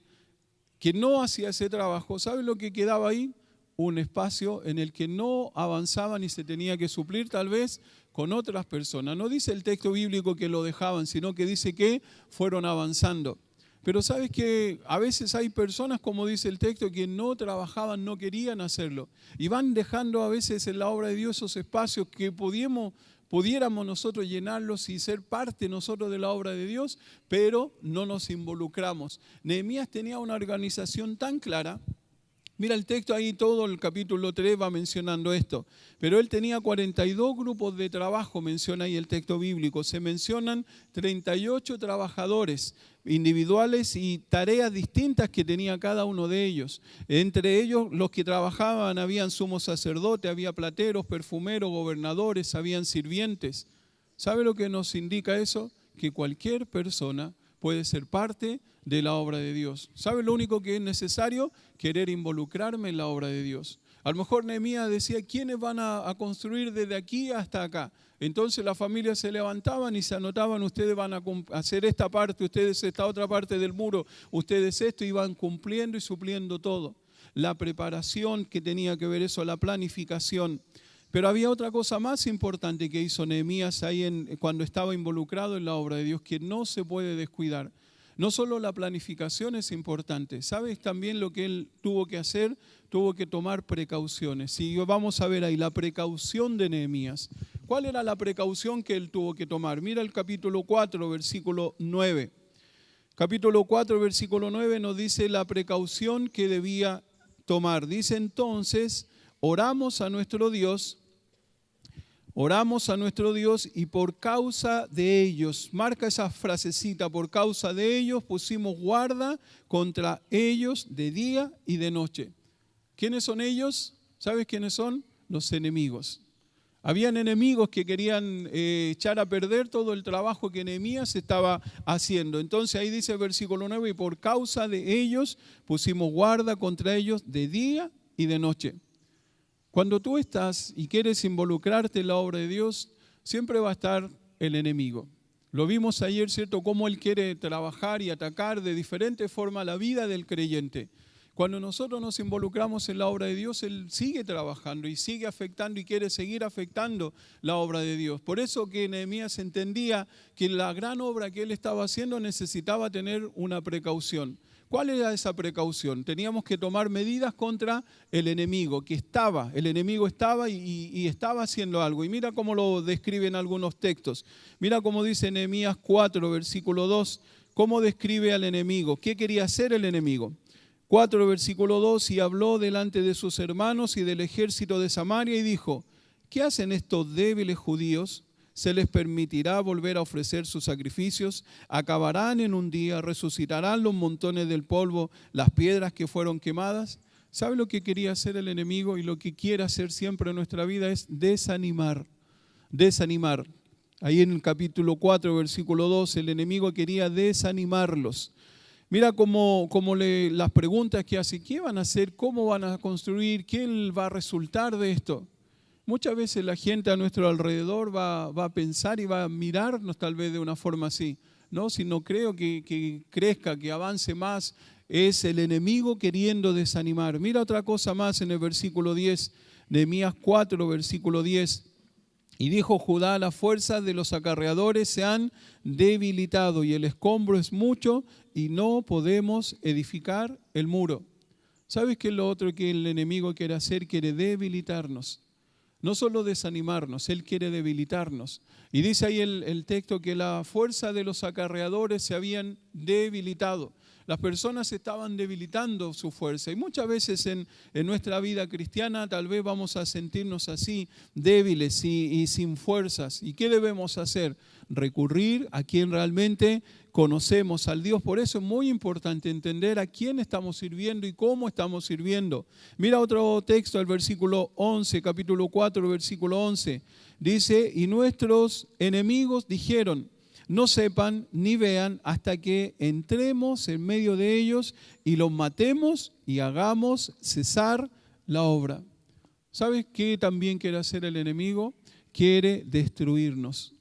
no hacía ese trabajo, ¿sabes lo que quedaba ahí? Un espacio en el que no avanzaban y se tenía que suplir tal vez con otras personas. No dice el texto bíblico que lo dejaban, sino que dice que fueron avanzando. Pero sabes que a veces hay personas, como dice el texto, que no trabajaban, no querían hacerlo. Y van dejando a veces en la obra de Dios esos espacios que pudiéramos nosotros llenarlos y ser parte nosotros de la obra de Dios, pero no nos involucramos. Nehemías tenía una organización tan clara Mira el texto ahí, todo el capítulo 3 va mencionando esto. Pero él tenía 42 grupos de trabajo, menciona ahí el texto bíblico. Se mencionan 38 trabajadores individuales y tareas distintas que tenía cada uno de ellos. Entre ellos, los que trabajaban, habían sumo sacerdote, había plateros, perfumeros, gobernadores, habían sirvientes. ¿Sabe lo que nos indica eso? Que cualquier persona puede ser parte de la obra de Dios. ¿Sabe lo único que es necesario? Querer involucrarme en la obra de Dios. A lo mejor Nehemías decía, ¿quiénes van a construir desde aquí hasta acá? Entonces las familias se levantaban y se anotaban, ustedes van a hacer esta parte, ustedes esta otra parte del muro, ustedes esto, y van cumpliendo y supliendo todo. La preparación que tenía que ver eso, la planificación. Pero había otra cosa más importante que hizo Nehemías ahí cuando estaba involucrado en la obra de Dios, que no se puede descuidar. No solo la planificación es importante, ¿sabes también lo que él tuvo que hacer? Tuvo que tomar precauciones. Y vamos a ver ahí la precaución de Nehemías. ¿Cuál era la precaución que él tuvo que tomar? Mira el capítulo 4, versículo 9. Capítulo 4, versículo 9 nos dice la precaución que debía tomar. Dice entonces, oramos a nuestro Dios y por causa de ellos, marca esa frasecita, por causa de ellos pusimos guarda contra ellos de día y de noche. ¿Quiénes son ellos? ¿Sabes quiénes son? Los enemigos. Habían enemigos que querían echar a perder todo el trabajo que Nehemías estaba haciendo. Entonces ahí dice el versículo 9, y por causa de ellos pusimos guarda contra ellos de día y de noche. Cuando tú estás y quieres involucrarte en la obra de Dios, siempre va a estar el enemigo. Lo vimos ayer, ¿cierto? Cómo él quiere trabajar y atacar de diferente forma la vida del creyente. Cuando nosotros nos involucramos en la obra de Dios, él sigue trabajando y sigue afectando y quiere seguir afectando la obra de Dios. Por eso que Nehemías entendía que la gran obra que él estaba haciendo necesitaba tener una precaución. ¿Cuál era esa precaución? Teníamos que tomar medidas contra el enemigo, el enemigo estaba y estaba haciendo algo. Y mira cómo lo describen algunos textos. Mira cómo dice Nehemías 4, versículo 2, cómo describe al enemigo. ¿Qué quería hacer el enemigo? 4, versículo 2, y habló delante de sus hermanos y del ejército de Samaria y dijo, ¿qué hacen estos débiles judíos? ¿Se les permitirá volver a ofrecer sus sacrificios? ¿Acabarán en un día? ¿Resucitarán los montones del polvo, las piedras que fueron quemadas? ¿Sabe lo que quería hacer el enemigo y lo que quiere hacer siempre en nuestra vida? Es desanimar. Desanimar. Ahí en el capítulo 4, versículo 2, el enemigo quería desanimarlos. Mira cómo las preguntas que hace, ¿qué van a hacer? ¿Cómo van a construir? ¿Qué va a resultar de esto? Muchas veces la gente a nuestro alrededor va a pensar y va a mirarnos tal vez de una forma así, ¿no? Si no creo que crezca, que avance más, es el enemigo queriendo desanimar. Mira otra cosa más en el versículo 10, Nehemías 4, versículo 10. Y dijo Judá, las fuerzas de los acarreadores se han debilitado y el escombro es mucho y no podemos edificar el muro. ¿Sabes qué es lo otro que el enemigo quiere hacer? Quiere debilitarnos. No solo desanimarnos, él quiere debilitarnos. Y dice ahí el texto que la fuerza de los acarreadores se habían debilitado. Las personas estaban debilitando su fuerza. Y muchas veces en nuestra vida cristiana tal vez vamos a sentirnos así, débiles y sin fuerzas. ¿Y qué debemos hacer? Recurrir a quien realmente conocemos al Dios. Por eso es muy importante entender a quién estamos sirviendo y cómo estamos sirviendo. Mira otro texto, el versículo 11, capítulo 4, versículo 11. Dice, y nuestros enemigos dijeron, no sepan ni vean hasta que entremos en medio de ellos y los matemos y hagamos cesar la obra. ¿Sabes qué también quiere hacer el enemigo? Quiere destruirnos.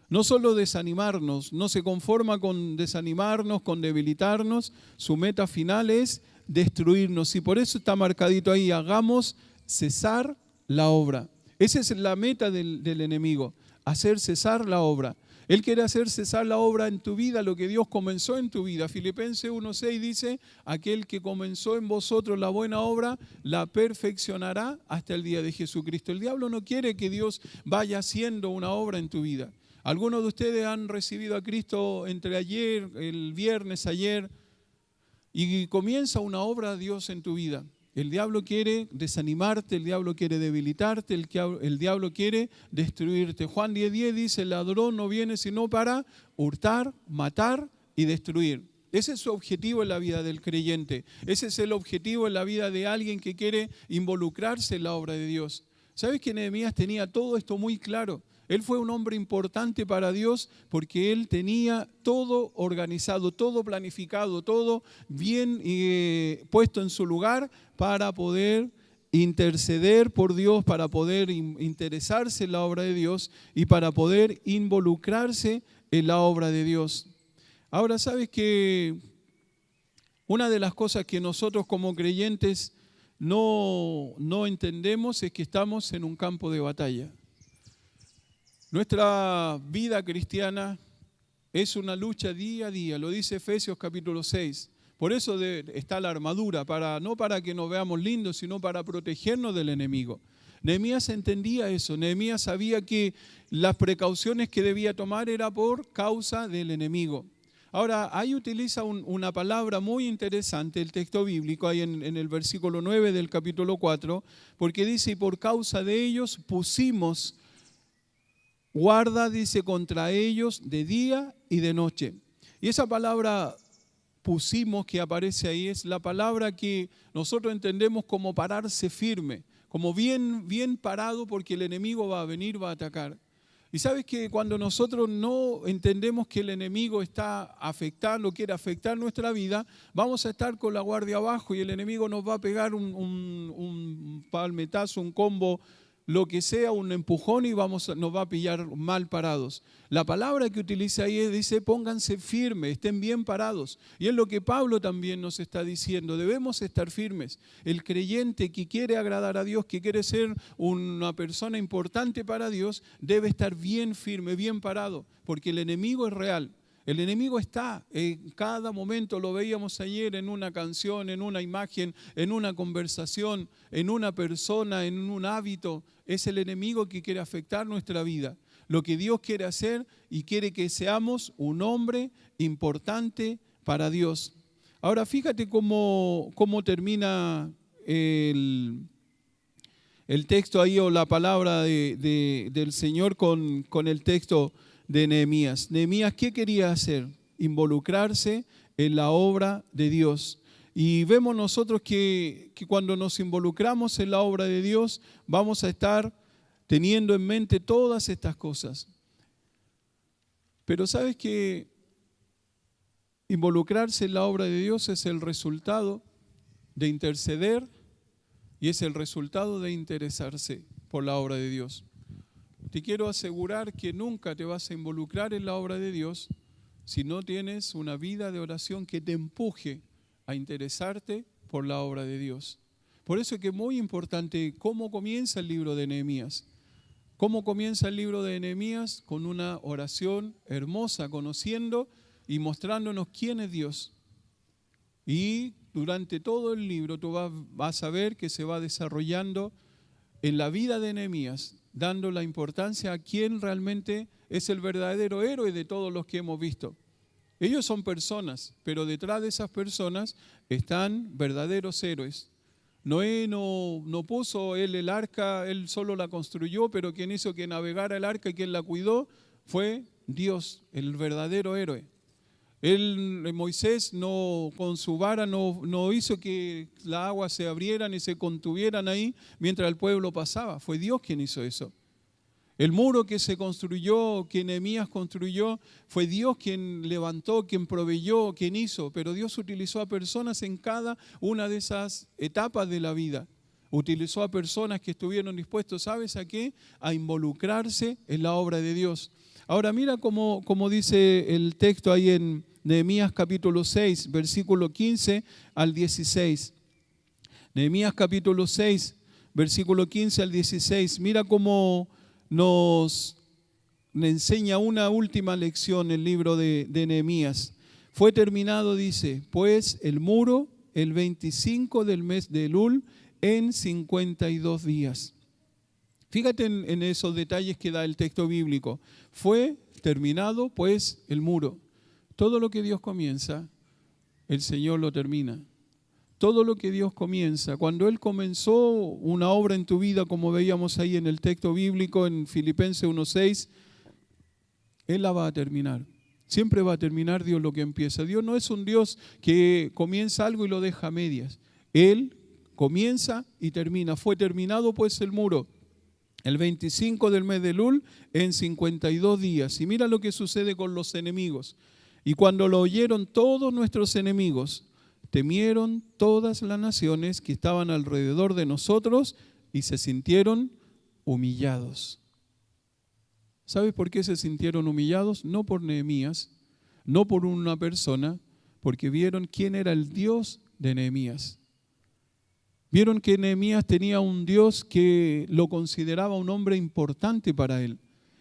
No solo desanimarnos, no se conforma con desanimarnos, con debilitarnos, su meta final es destruirnos. Y por eso está marcadito ahí, hagamos cesar la obra. Esa es la meta del enemigo, hacer cesar la obra. Él quiere hacer cesar la obra en tu vida, lo que Dios comenzó en tu vida. Filipenses 1:6 dice, aquel que comenzó en vosotros la buena obra, la perfeccionará hasta el día de Jesucristo. El diablo no quiere que Dios vaya haciendo una obra en tu vida. Algunos de ustedes han recibido a Cristo entre ayer, el viernes, ayer, y comienza una obra de Dios en tu vida. El diablo quiere desanimarte, el diablo quiere debilitarte, el diablo quiere destruirte. Juan 10:10 dice, el ladrón no viene sino para hurtar, matar y destruir. Ese es su objetivo en la vida del creyente. Ese es el objetivo en la vida de alguien que quiere involucrarse en la obra de Dios. ¿Sabes que Nehemías tenía todo esto muy claro? Él fue un hombre importante para Dios porque él tenía todo organizado, todo planificado, todo bien puesto en su lugar para poder interceder por Dios, para poder interesarse en la obra de Dios y para poder involucrarse en la obra de Dios. Ahora, ¿sabes que una de las cosas que nosotros como creyentes no entendemos es que estamos en un campo de batalla? Nuestra vida cristiana es una lucha día a día, lo dice Efesios capítulo 6. Por eso está la armadura, no para que nos veamos lindos, sino para protegernos del enemigo. Nehemías entendía eso, Nehemías sabía que las precauciones que debía tomar era por causa del enemigo. Ahora, ahí utiliza una palabra muy interesante, el texto bíblico, ahí en el versículo 9 del capítulo 4, porque dice, y por causa de ellos pusimos guarda, dice, contra ellos de día y de noche. Y esa palabra pusimos que aparece ahí es la palabra que nosotros entendemos como pararse firme, como bien parado porque el enemigo va a venir, va a atacar. Y sabes que cuando nosotros no entendemos que el enemigo está afectando, quiere afectar nuestra vida, vamos a estar con la guardia abajo y el enemigo nos va a pegar un palmetazo, un combo, lo que sea, un empujón y nos va a pillar mal parados. La palabra que utiliza ahí dice, pónganse firmes, estén bien parados. Y es lo que Pablo también nos está diciendo, debemos estar firmes. El creyente que quiere agradar a Dios, que quiere ser una persona importante para Dios, debe estar bien firme, bien parado, porque el enemigo es real. El enemigo está en cada momento, lo veíamos ayer en una canción, en una imagen, en una conversación, en una persona, en un hábito. Es el enemigo que quiere afectar nuestra vida. Lo que Dios quiere hacer y quiere que seamos un hombre importante para Dios. Ahora fíjate cómo termina el texto ahí o la palabra del Señor con el texto de Nehemías. Nehemías, ¿qué quería hacer? Involucrarse en la obra de Dios. Y vemos nosotros que cuando nos involucramos en la obra de Dios, vamos a estar teniendo en mente todas estas cosas. Pero ¿sabes que involucrarse en la obra de Dios es el resultado de interceder y es el resultado de interesarse por la obra de Dios? Te quiero asegurar que nunca te vas a involucrar en la obra de Dios si no tienes una vida de oración que te empuje a interesarte por la obra de Dios. Por eso es que es muy importante cómo comienza el libro de Nehemías. ¿Cómo comienza el libro de Nehemías? Con una oración hermosa, conociendo y mostrándonos quién es Dios. Y durante todo el libro tú vas a ver que se va desarrollando en la vida de Nehemías, dando la importancia a quién realmente es el verdadero héroe de todos los que hemos visto. Ellos son personas, pero detrás de esas personas están verdaderos héroes. Noé no puso él el arca, él solo la construyó, pero quien hizo que navegara el arca y quien la cuidó fue Dios, el verdadero héroe. Moisés con su vara no hizo que las aguas se abrieran y se contuvieran ahí mientras el pueblo pasaba. Fue Dios quien hizo eso. El muro que se construyó, que Nehemías construyó, fue Dios quien levantó, quien proveyó, quien hizo. Pero Dios utilizó a personas en cada una de esas etapas de la vida. Utilizó a personas que estuvieron dispuestos, ¿sabes a qué? A involucrarse en la obra de Dios. Ahora mira cómo dice el texto ahí en Nehemías capítulo 6, versículo 15 al 16. Nehemías capítulo 6, versículo 15 al 16. Mira cómo nos enseña una última lección el libro de Nehemías. Fue terminado, dice, pues el muro el 25 del mes de Elul en 52 días. Fíjate en esos detalles que da el texto bíblico. Fue terminado pues el muro. Todo lo que Dios comienza, el Señor lo termina. todo lo que Dios comienza, cuando Él comenzó una obra en tu vida, como veíamos ahí en el texto bíblico en Filipenses 1:6, Él la va a terminar. Siempre va a terminar Dios lo que empieza. Dios no es un Dios que comienza algo y lo deja a medias. Él comienza y termina. Fue terminado pues el muro el 25 del mes de Elul en 52 días. Y mira lo que sucede con los enemigos. Y cuando lo oyeron todos nuestros enemigos, temieron todas las naciones que estaban alrededor de nosotros y se sintieron humillados. ¿Sabes por qué se sintieron humillados? No por Nehemías, no por una persona, porque vieron quién era el Dios de Nehemías. Vieron que Nehemías tenía un Dios que lo consideraba un hombre importante para él.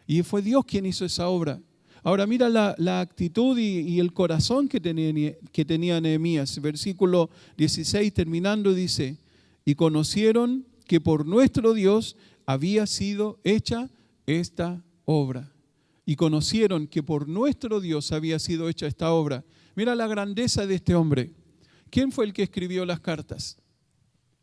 Y fue Dios quien hizo esa obra. Ahora mira la actitud y el corazón que tenía Nehemías. Versículo 16 terminando dice, y conocieron que por nuestro Dios había sido hecha esta obra. Y conocieron que por nuestro Dios había sido hecha esta obra. Mira la grandeza de este hombre. ¿Quién fue el que escribió las cartas?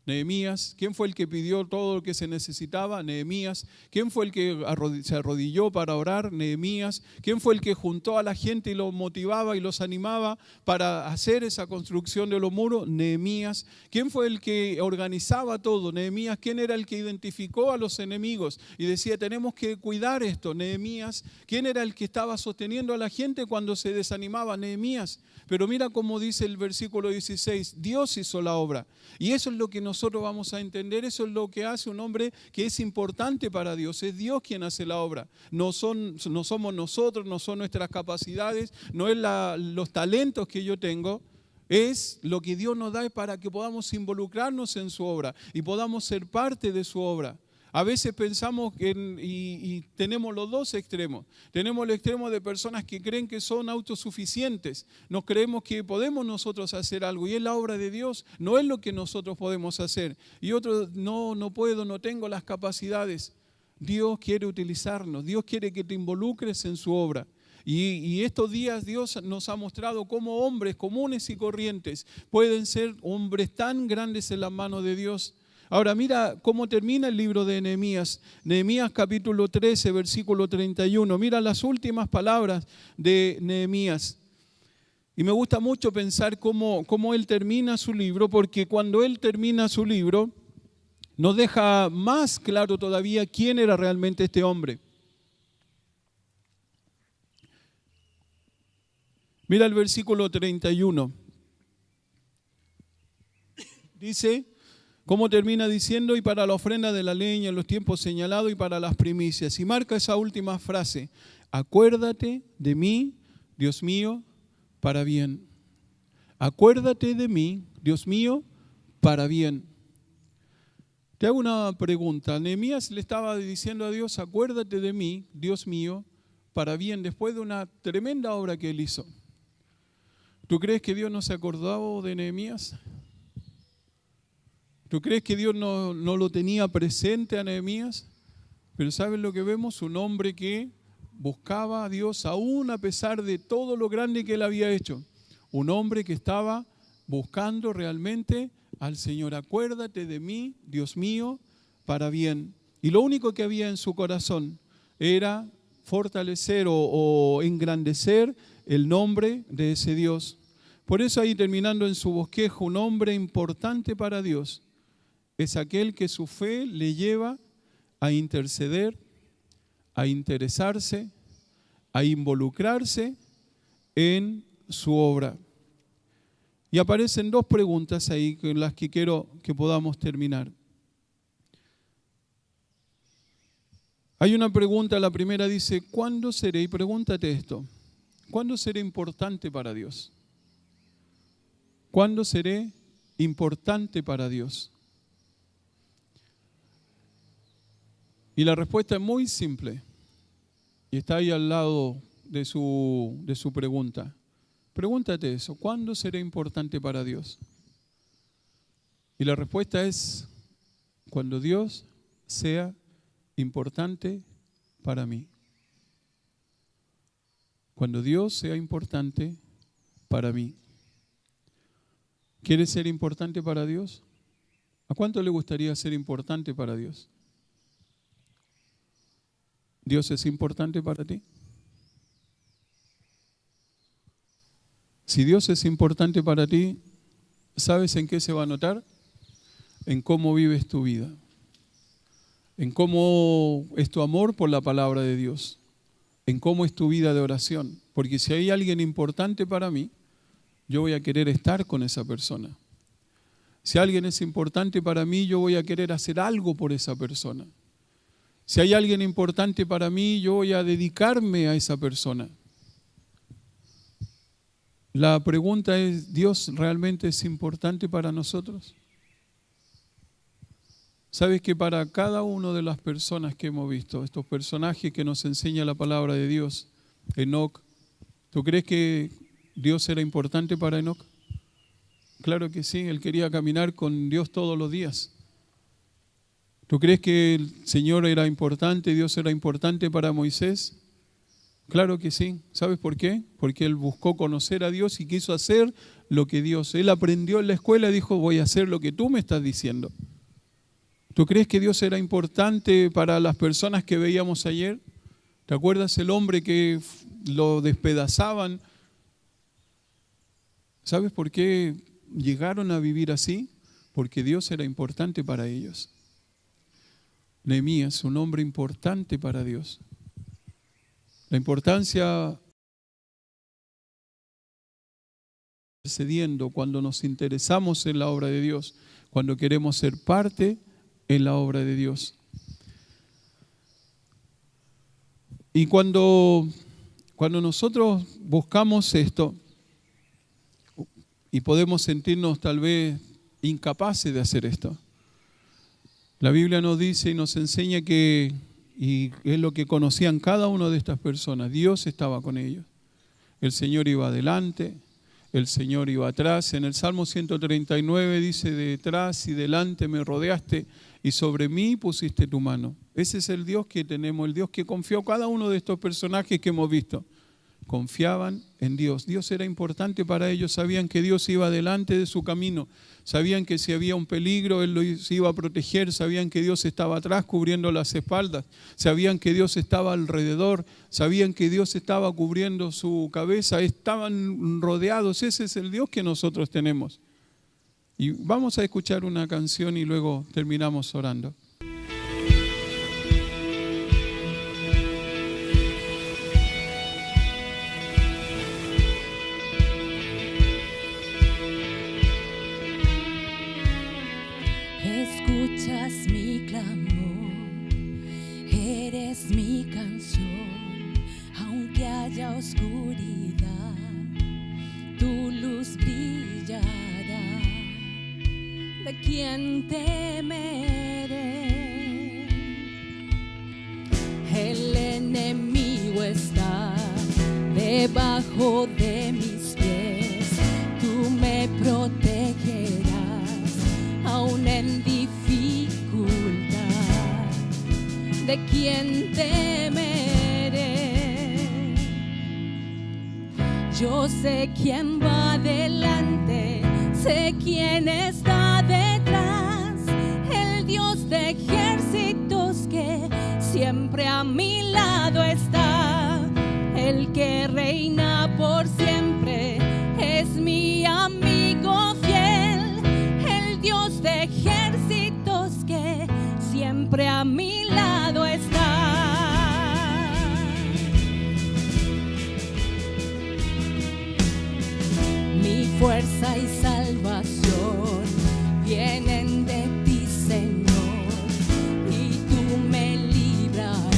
Nehemías. ¿Quién fue el que pidió todo lo que se necesitaba? Nehemías. ¿Quién fue el que se arrodilló para orar? Nehemías. ¿Quién fue el que juntó a la gente y los motivaba y los animaba para hacer esa construcción de los muros? Nehemías. ¿Quién fue el que organizaba todo? Nehemías. ¿Quién era el que identificó a los enemigos y decía, tenemos que cuidar esto? Nehemías. ¿Quién era el que estaba sosteniendo a la gente cuando se desanimaba? Nehemías. Pero mira cómo dice el versículo 16, Dios hizo la obra. Y eso es lo que nosotros vamos a entender, eso es lo que hace un hombre que es importante para Dios. Es Dios quien hace la obra. No somos nosotros, no son nuestras capacidades, no es los talentos que yo tengo. Es lo que Dios nos da para que podamos involucrarnos en su obra y podamos ser parte de su obra. A veces pensamos y tenemos los dos extremos. Tenemos el extremo de personas que creen que son autosuficientes. Nos creemos que podemos nosotros hacer algo y es la obra de Dios, no es lo que nosotros podemos hacer. Y otros, no puedo, no tengo las capacidades. Dios quiere utilizarnos, Dios quiere que te involucres en su obra. Y estos días Dios nos ha mostrado cómo hombres comunes y corrientes pueden ser hombres tan grandes en las manos de Dios. Ahora mira cómo termina el libro de Nehemías. Nehemías capítulo 13, versículo 31. Mira las últimas palabras de Nehemías. Y me gusta mucho pensar cómo él termina su libro, porque cuando él termina su libro, nos deja más claro todavía quién era realmente este hombre. Mira el versículo 31. Dice, ¿cómo termina diciendo? Y para la ofrenda de la leña en los tiempos señalados y para las primicias. Y marca esa última frase. Acuérdate de mí, Dios mío, para bien. Acuérdate de mí, Dios mío, para bien. Te hago una pregunta. Nehemías le estaba diciendo a Dios, acuérdate de mí, Dios mío, para bien, después de una tremenda obra que él hizo. ¿Tú crees que Dios no se acordó de Nehemías? ¿Tú crees que Dios no lo tenía presente a Nehemías? Pero ¿sabes lo que vemos? Un hombre que buscaba a Dios aún a pesar de todo lo grande que él había hecho. Un hombre que estaba buscando realmente al Señor. Acuérdate de mí, Dios mío, para bien. Y lo único que había en su corazón era fortalecer o engrandecer el nombre de ese Dios. Por eso ahí terminando en su bosquejo, un hombre importante para Dios es aquel que su fe le lleva a interceder, a interesarse, a involucrarse en su obra. Y aparecen dos preguntas ahí con las que quiero que podamos terminar. Hay una pregunta, la primera dice, ¿cuándo seré? Y pregúntate esto, ¿cuándo seré importante para Dios? ¿Cuándo seré importante para Dios? Y la respuesta es muy simple y está ahí al lado de su pregunta. Pregúntate eso, ¿cuándo seré importante para Dios? Y la respuesta es cuando Dios sea importante para mí. Cuando Dios sea importante para mí. ¿Quieres ser importante para Dios? ¿A cuánto le gustaría ser importante para Dios? ¿Dios es importante para ti? Si Dios es importante para ti, ¿sabes en qué se va a notar? En cómo vives tu vida, en cómo es tu amor por la palabra de Dios, en cómo es tu vida de oración. Porque si hay alguien importante para mí, yo voy a querer estar con esa persona. Si alguien es importante para mí, yo voy a querer hacer algo por esa persona. Si hay alguien importante para mí, yo voy a dedicarme a esa persona. La pregunta es, ¿Dios realmente es importante para nosotros? ¿Sabes que para cada una de las personas que hemos visto, estos personajes que nos enseña la palabra de Dios, Enoc, ¿tú crees que Dios era importante para Enoc? Claro que sí, él quería caminar con Dios todos los días. ¿Tú crees que el Señor era importante, Dios era importante para Moisés? Claro que sí. ¿Sabes por qué? Porque él buscó conocer a Dios y quiso hacer lo que Dios. Él aprendió en la escuela y dijo, voy a hacer lo que tú me estás diciendo. ¿Tú crees que Dios era importante para las personas que veíamos ayer? ¿Te acuerdas el hombre que lo despedazaban? ¿Sabes por qué llegaron a vivir así? Porque Dios era importante para ellos. Nehemías, un hombre importante para Dios. La importancia cediendo cuando nos interesamos en la obra de Dios, cuando queremos ser parte en la obra de Dios. Y cuando nosotros buscamos esto y podemos sentirnos tal vez incapaces de hacer esto, la Biblia nos dice y nos enseña que, y es lo que conocían cada una de estas personas, Dios estaba con ellos. El Señor iba adelante, el Señor iba atrás. En el Salmo 139 dice, detrás y delante me rodeaste y sobre mí pusiste tu mano. Ese es el Dios que tenemos, el Dios que confió cada uno de estos personajes que hemos visto. Confiaban en Dios. Dios era importante para ellos, sabían que Dios iba delante de su camino, sabían que si había un peligro Él los iba a proteger, sabían que Dios estaba atrás cubriendo las espaldas, sabían que Dios estaba alrededor, sabían que Dios estaba cubriendo su cabeza, estaban rodeados. Ese es el Dios que nosotros tenemos. Y vamos a escuchar una canción y luego terminamos orando. Escuchas mi clamor, eres mi canción, aunque haya oscuridad, tu luz brillará. ¿De quién temeré? El enemigo está debajo de mis pies, tú me protegerás aún en dificultad. ¿De quién temeré? Yo sé quién va adelante, sé quién está detrás, el Dios de ejércitos que siempre a mi lado está, el que reina por siempre es mi amigo fiel, el Dios de ejércitos que siempre a mi lado está. Mi fuerza y salvación vienen de ti, Señor, y tú me librarás.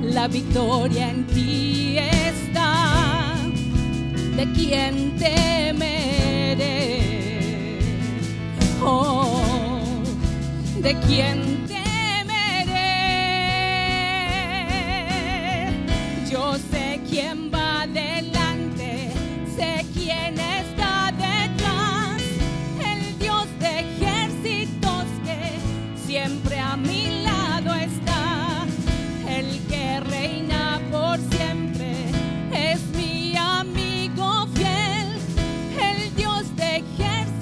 La victoria en ti está. ¿De quién temeré? Oh, ¿de quién temeré? Yo sé quién va adelante, sé quién está detrás, el Dios de ejércitos que siempre a mi lado está, el que reina por siempre es mi amigo fiel, el Dios de ejércitos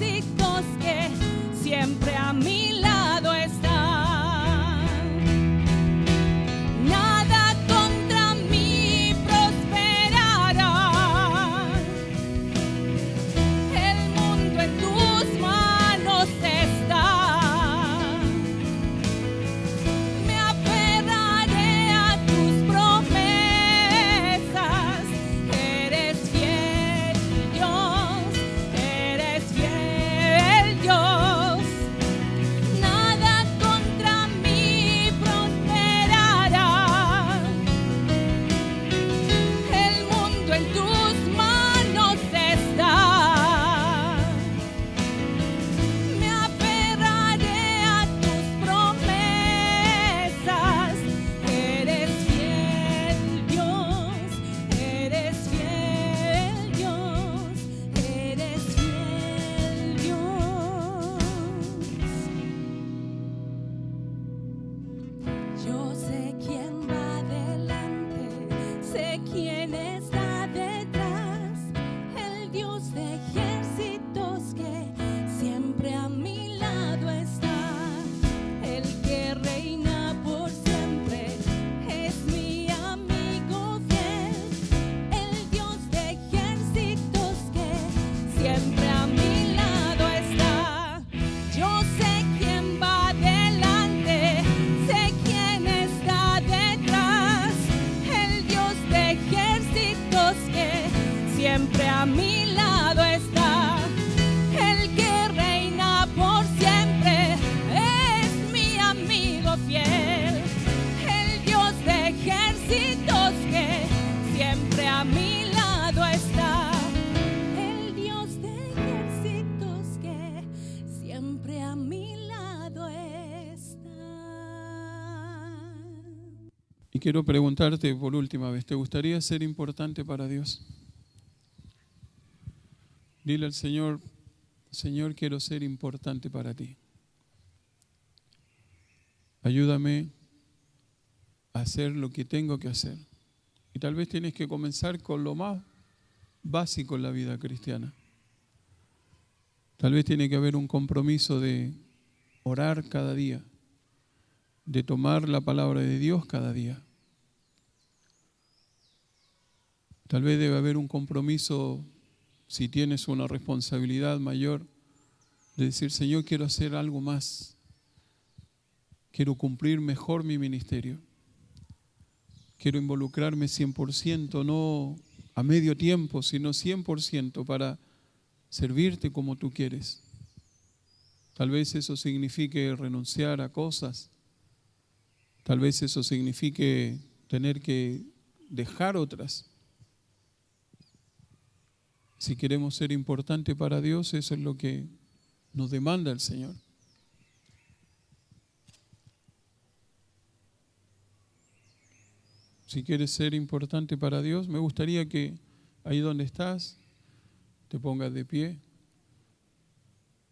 siempre a mi lado está. El que reina por siempre es mi amigo fiel. El Dios de ejércitos que siempre a mi lado está. El Dios de ejércitos que siempre a mi lado está. Y quiero preguntarte por última vez, ¿te gustaría ser importante para Dios? Dile al Señor, Señor, quiero ser importante para ti. Ayúdame a hacer lo que tengo que hacer. Y tal vez tienes que comenzar con lo más básico en la vida cristiana. Tal vez tiene que haber un compromiso de orar cada día, de tomar la palabra de Dios cada día. Tal vez debe haber un compromiso, si tienes una responsabilidad mayor, de decir, Señor, quiero hacer algo más. Quiero cumplir mejor mi ministerio. Quiero involucrarme 100%, no a medio tiempo, sino 100% para servirte como tú quieres. Tal vez eso signifique renunciar a cosas. Tal vez eso signifique tener que dejar otras. Si queremos ser importantes para Dios, eso es lo que nos demanda el Señor. Si quieres ser importante para Dios, me gustaría que ahí donde estás, te pongas de pie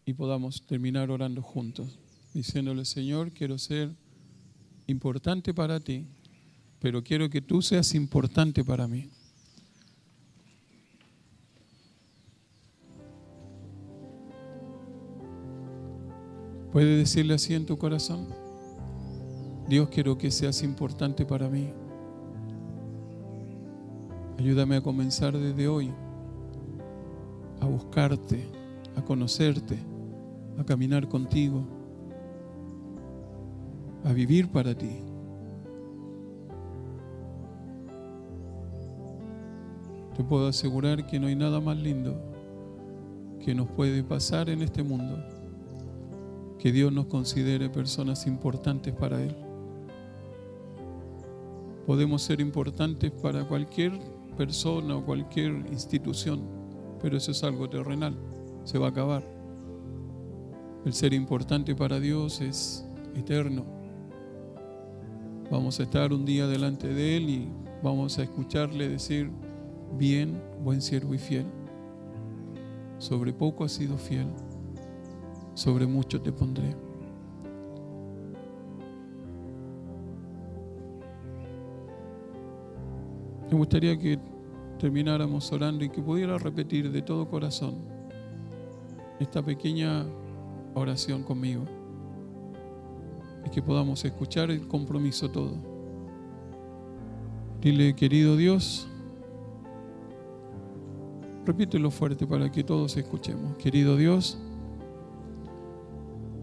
y podamos terminar orando juntos, diciéndole, Señor, quiero ser importante para ti, pero quiero que tú seas importante para mí. ¿Puedes decirle así en tu corazón? Dios, quiero que seas importante para mí. Ayúdame a comenzar desde hoy a buscarte, a conocerte, a caminar contigo, a vivir para ti. Te puedo asegurar que no hay nada más lindo que nos puede pasar en este mundo, que Dios nos considere personas importantes para Él. Podemos ser importantes para cualquier persona o cualquier institución, pero eso es algo terrenal, se va a acabar. El ser importante para Dios es eterno. Vamos a estar un día delante de Él y vamos a escucharle decir, bien, buen siervo y fiel. Sobre poco has sido fiel, sobre mucho te pondré. Me gustaría que termináramos orando y que pudiera repetir de todo corazón esta pequeña oración conmigo y que podamos escuchar el compromiso todo. Dile, querido Dios, repítelo fuerte para que todos escuchemos. Querido Dios,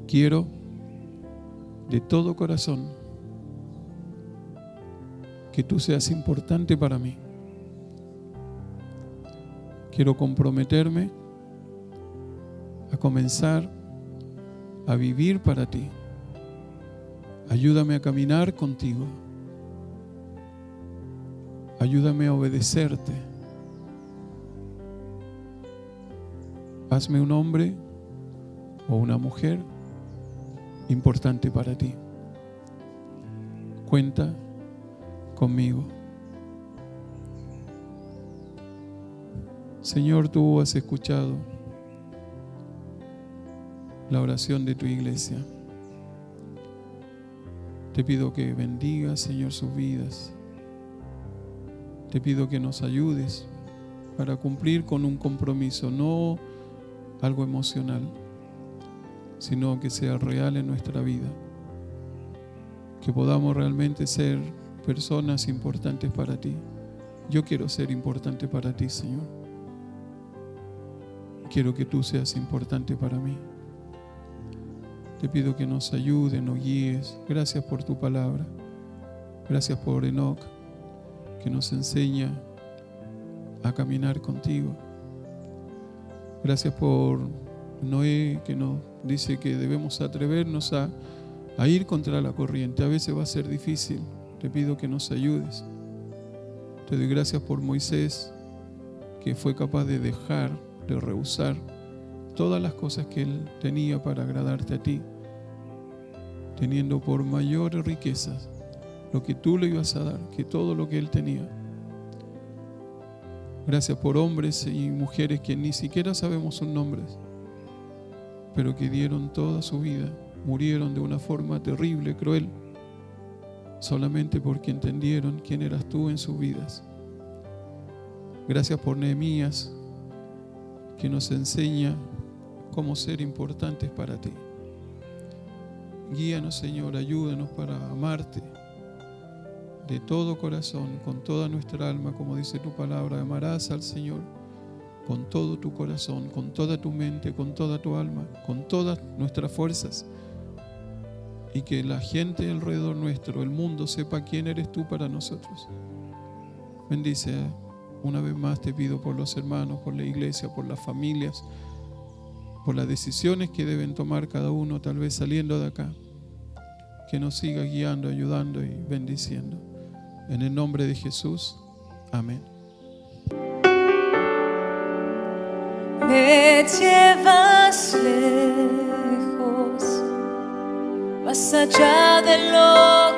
quiero de todo corazón que tú seas importante para mí. Quiero comprometerme a comenzar a vivir para ti. Ayúdame a caminar contigo. Ayúdame a obedecerte. Hazme un hombre o una mujer importante para ti. Cuenta conmigo. Señor, tú has escuchado la oración de tu iglesia. Te pido que bendigas, Señor, sus vidas. Te pido que nos ayudes para cumplir con un compromiso, no algo emocional, sino que sea real en nuestra vida. Que podamos realmente ser personas importantes para ti. Yo quiero ser importante para ti, Señor. Quiero que tú seas importante para mí. Te pido que nos ayudes, nos guíes. Gracias por tu palabra. Gracias por Enoc, que nos enseña a caminar contigo. Gracias por Noé, que nos dice que debemos atrevernos a ir contra la corriente. A veces va a ser difícil. Te pido que nos ayudes. Te doy gracias por Moisés, que fue capaz de dejar, de rehusar todas las cosas que él tenía para agradarte a ti, teniendo por mayores riquezas lo que tú le ibas a dar, que todo lo que él tenía. Gracias por hombres y mujeres que ni siquiera sabemos sus nombres, pero que dieron toda su vida, murieron de una forma terrible, cruel, solamente porque entendieron quién eras tú en sus vidas. Gracias por Nehemías, que nos enseña cómo ser importantes para ti. Guíanos, Señor, ayúdanos para amarte de todo corazón, con toda nuestra alma, como dice tu palabra. Amarás al Señor con todo tu corazón, con toda tu mente, con toda tu alma, con todas nuestras fuerzas, y que la gente alrededor nuestro, el mundo, sepa quién eres tú para nosotros. Bendice. Una vez más te pido por los hermanos, por la iglesia, por las familias, por las decisiones que deben tomar cada uno, tal vez saliendo de acá, que nos siga guiando, ayudando y bendiciendo. En el nombre de Jesús, amén. Me llevas lejos, más allá de lo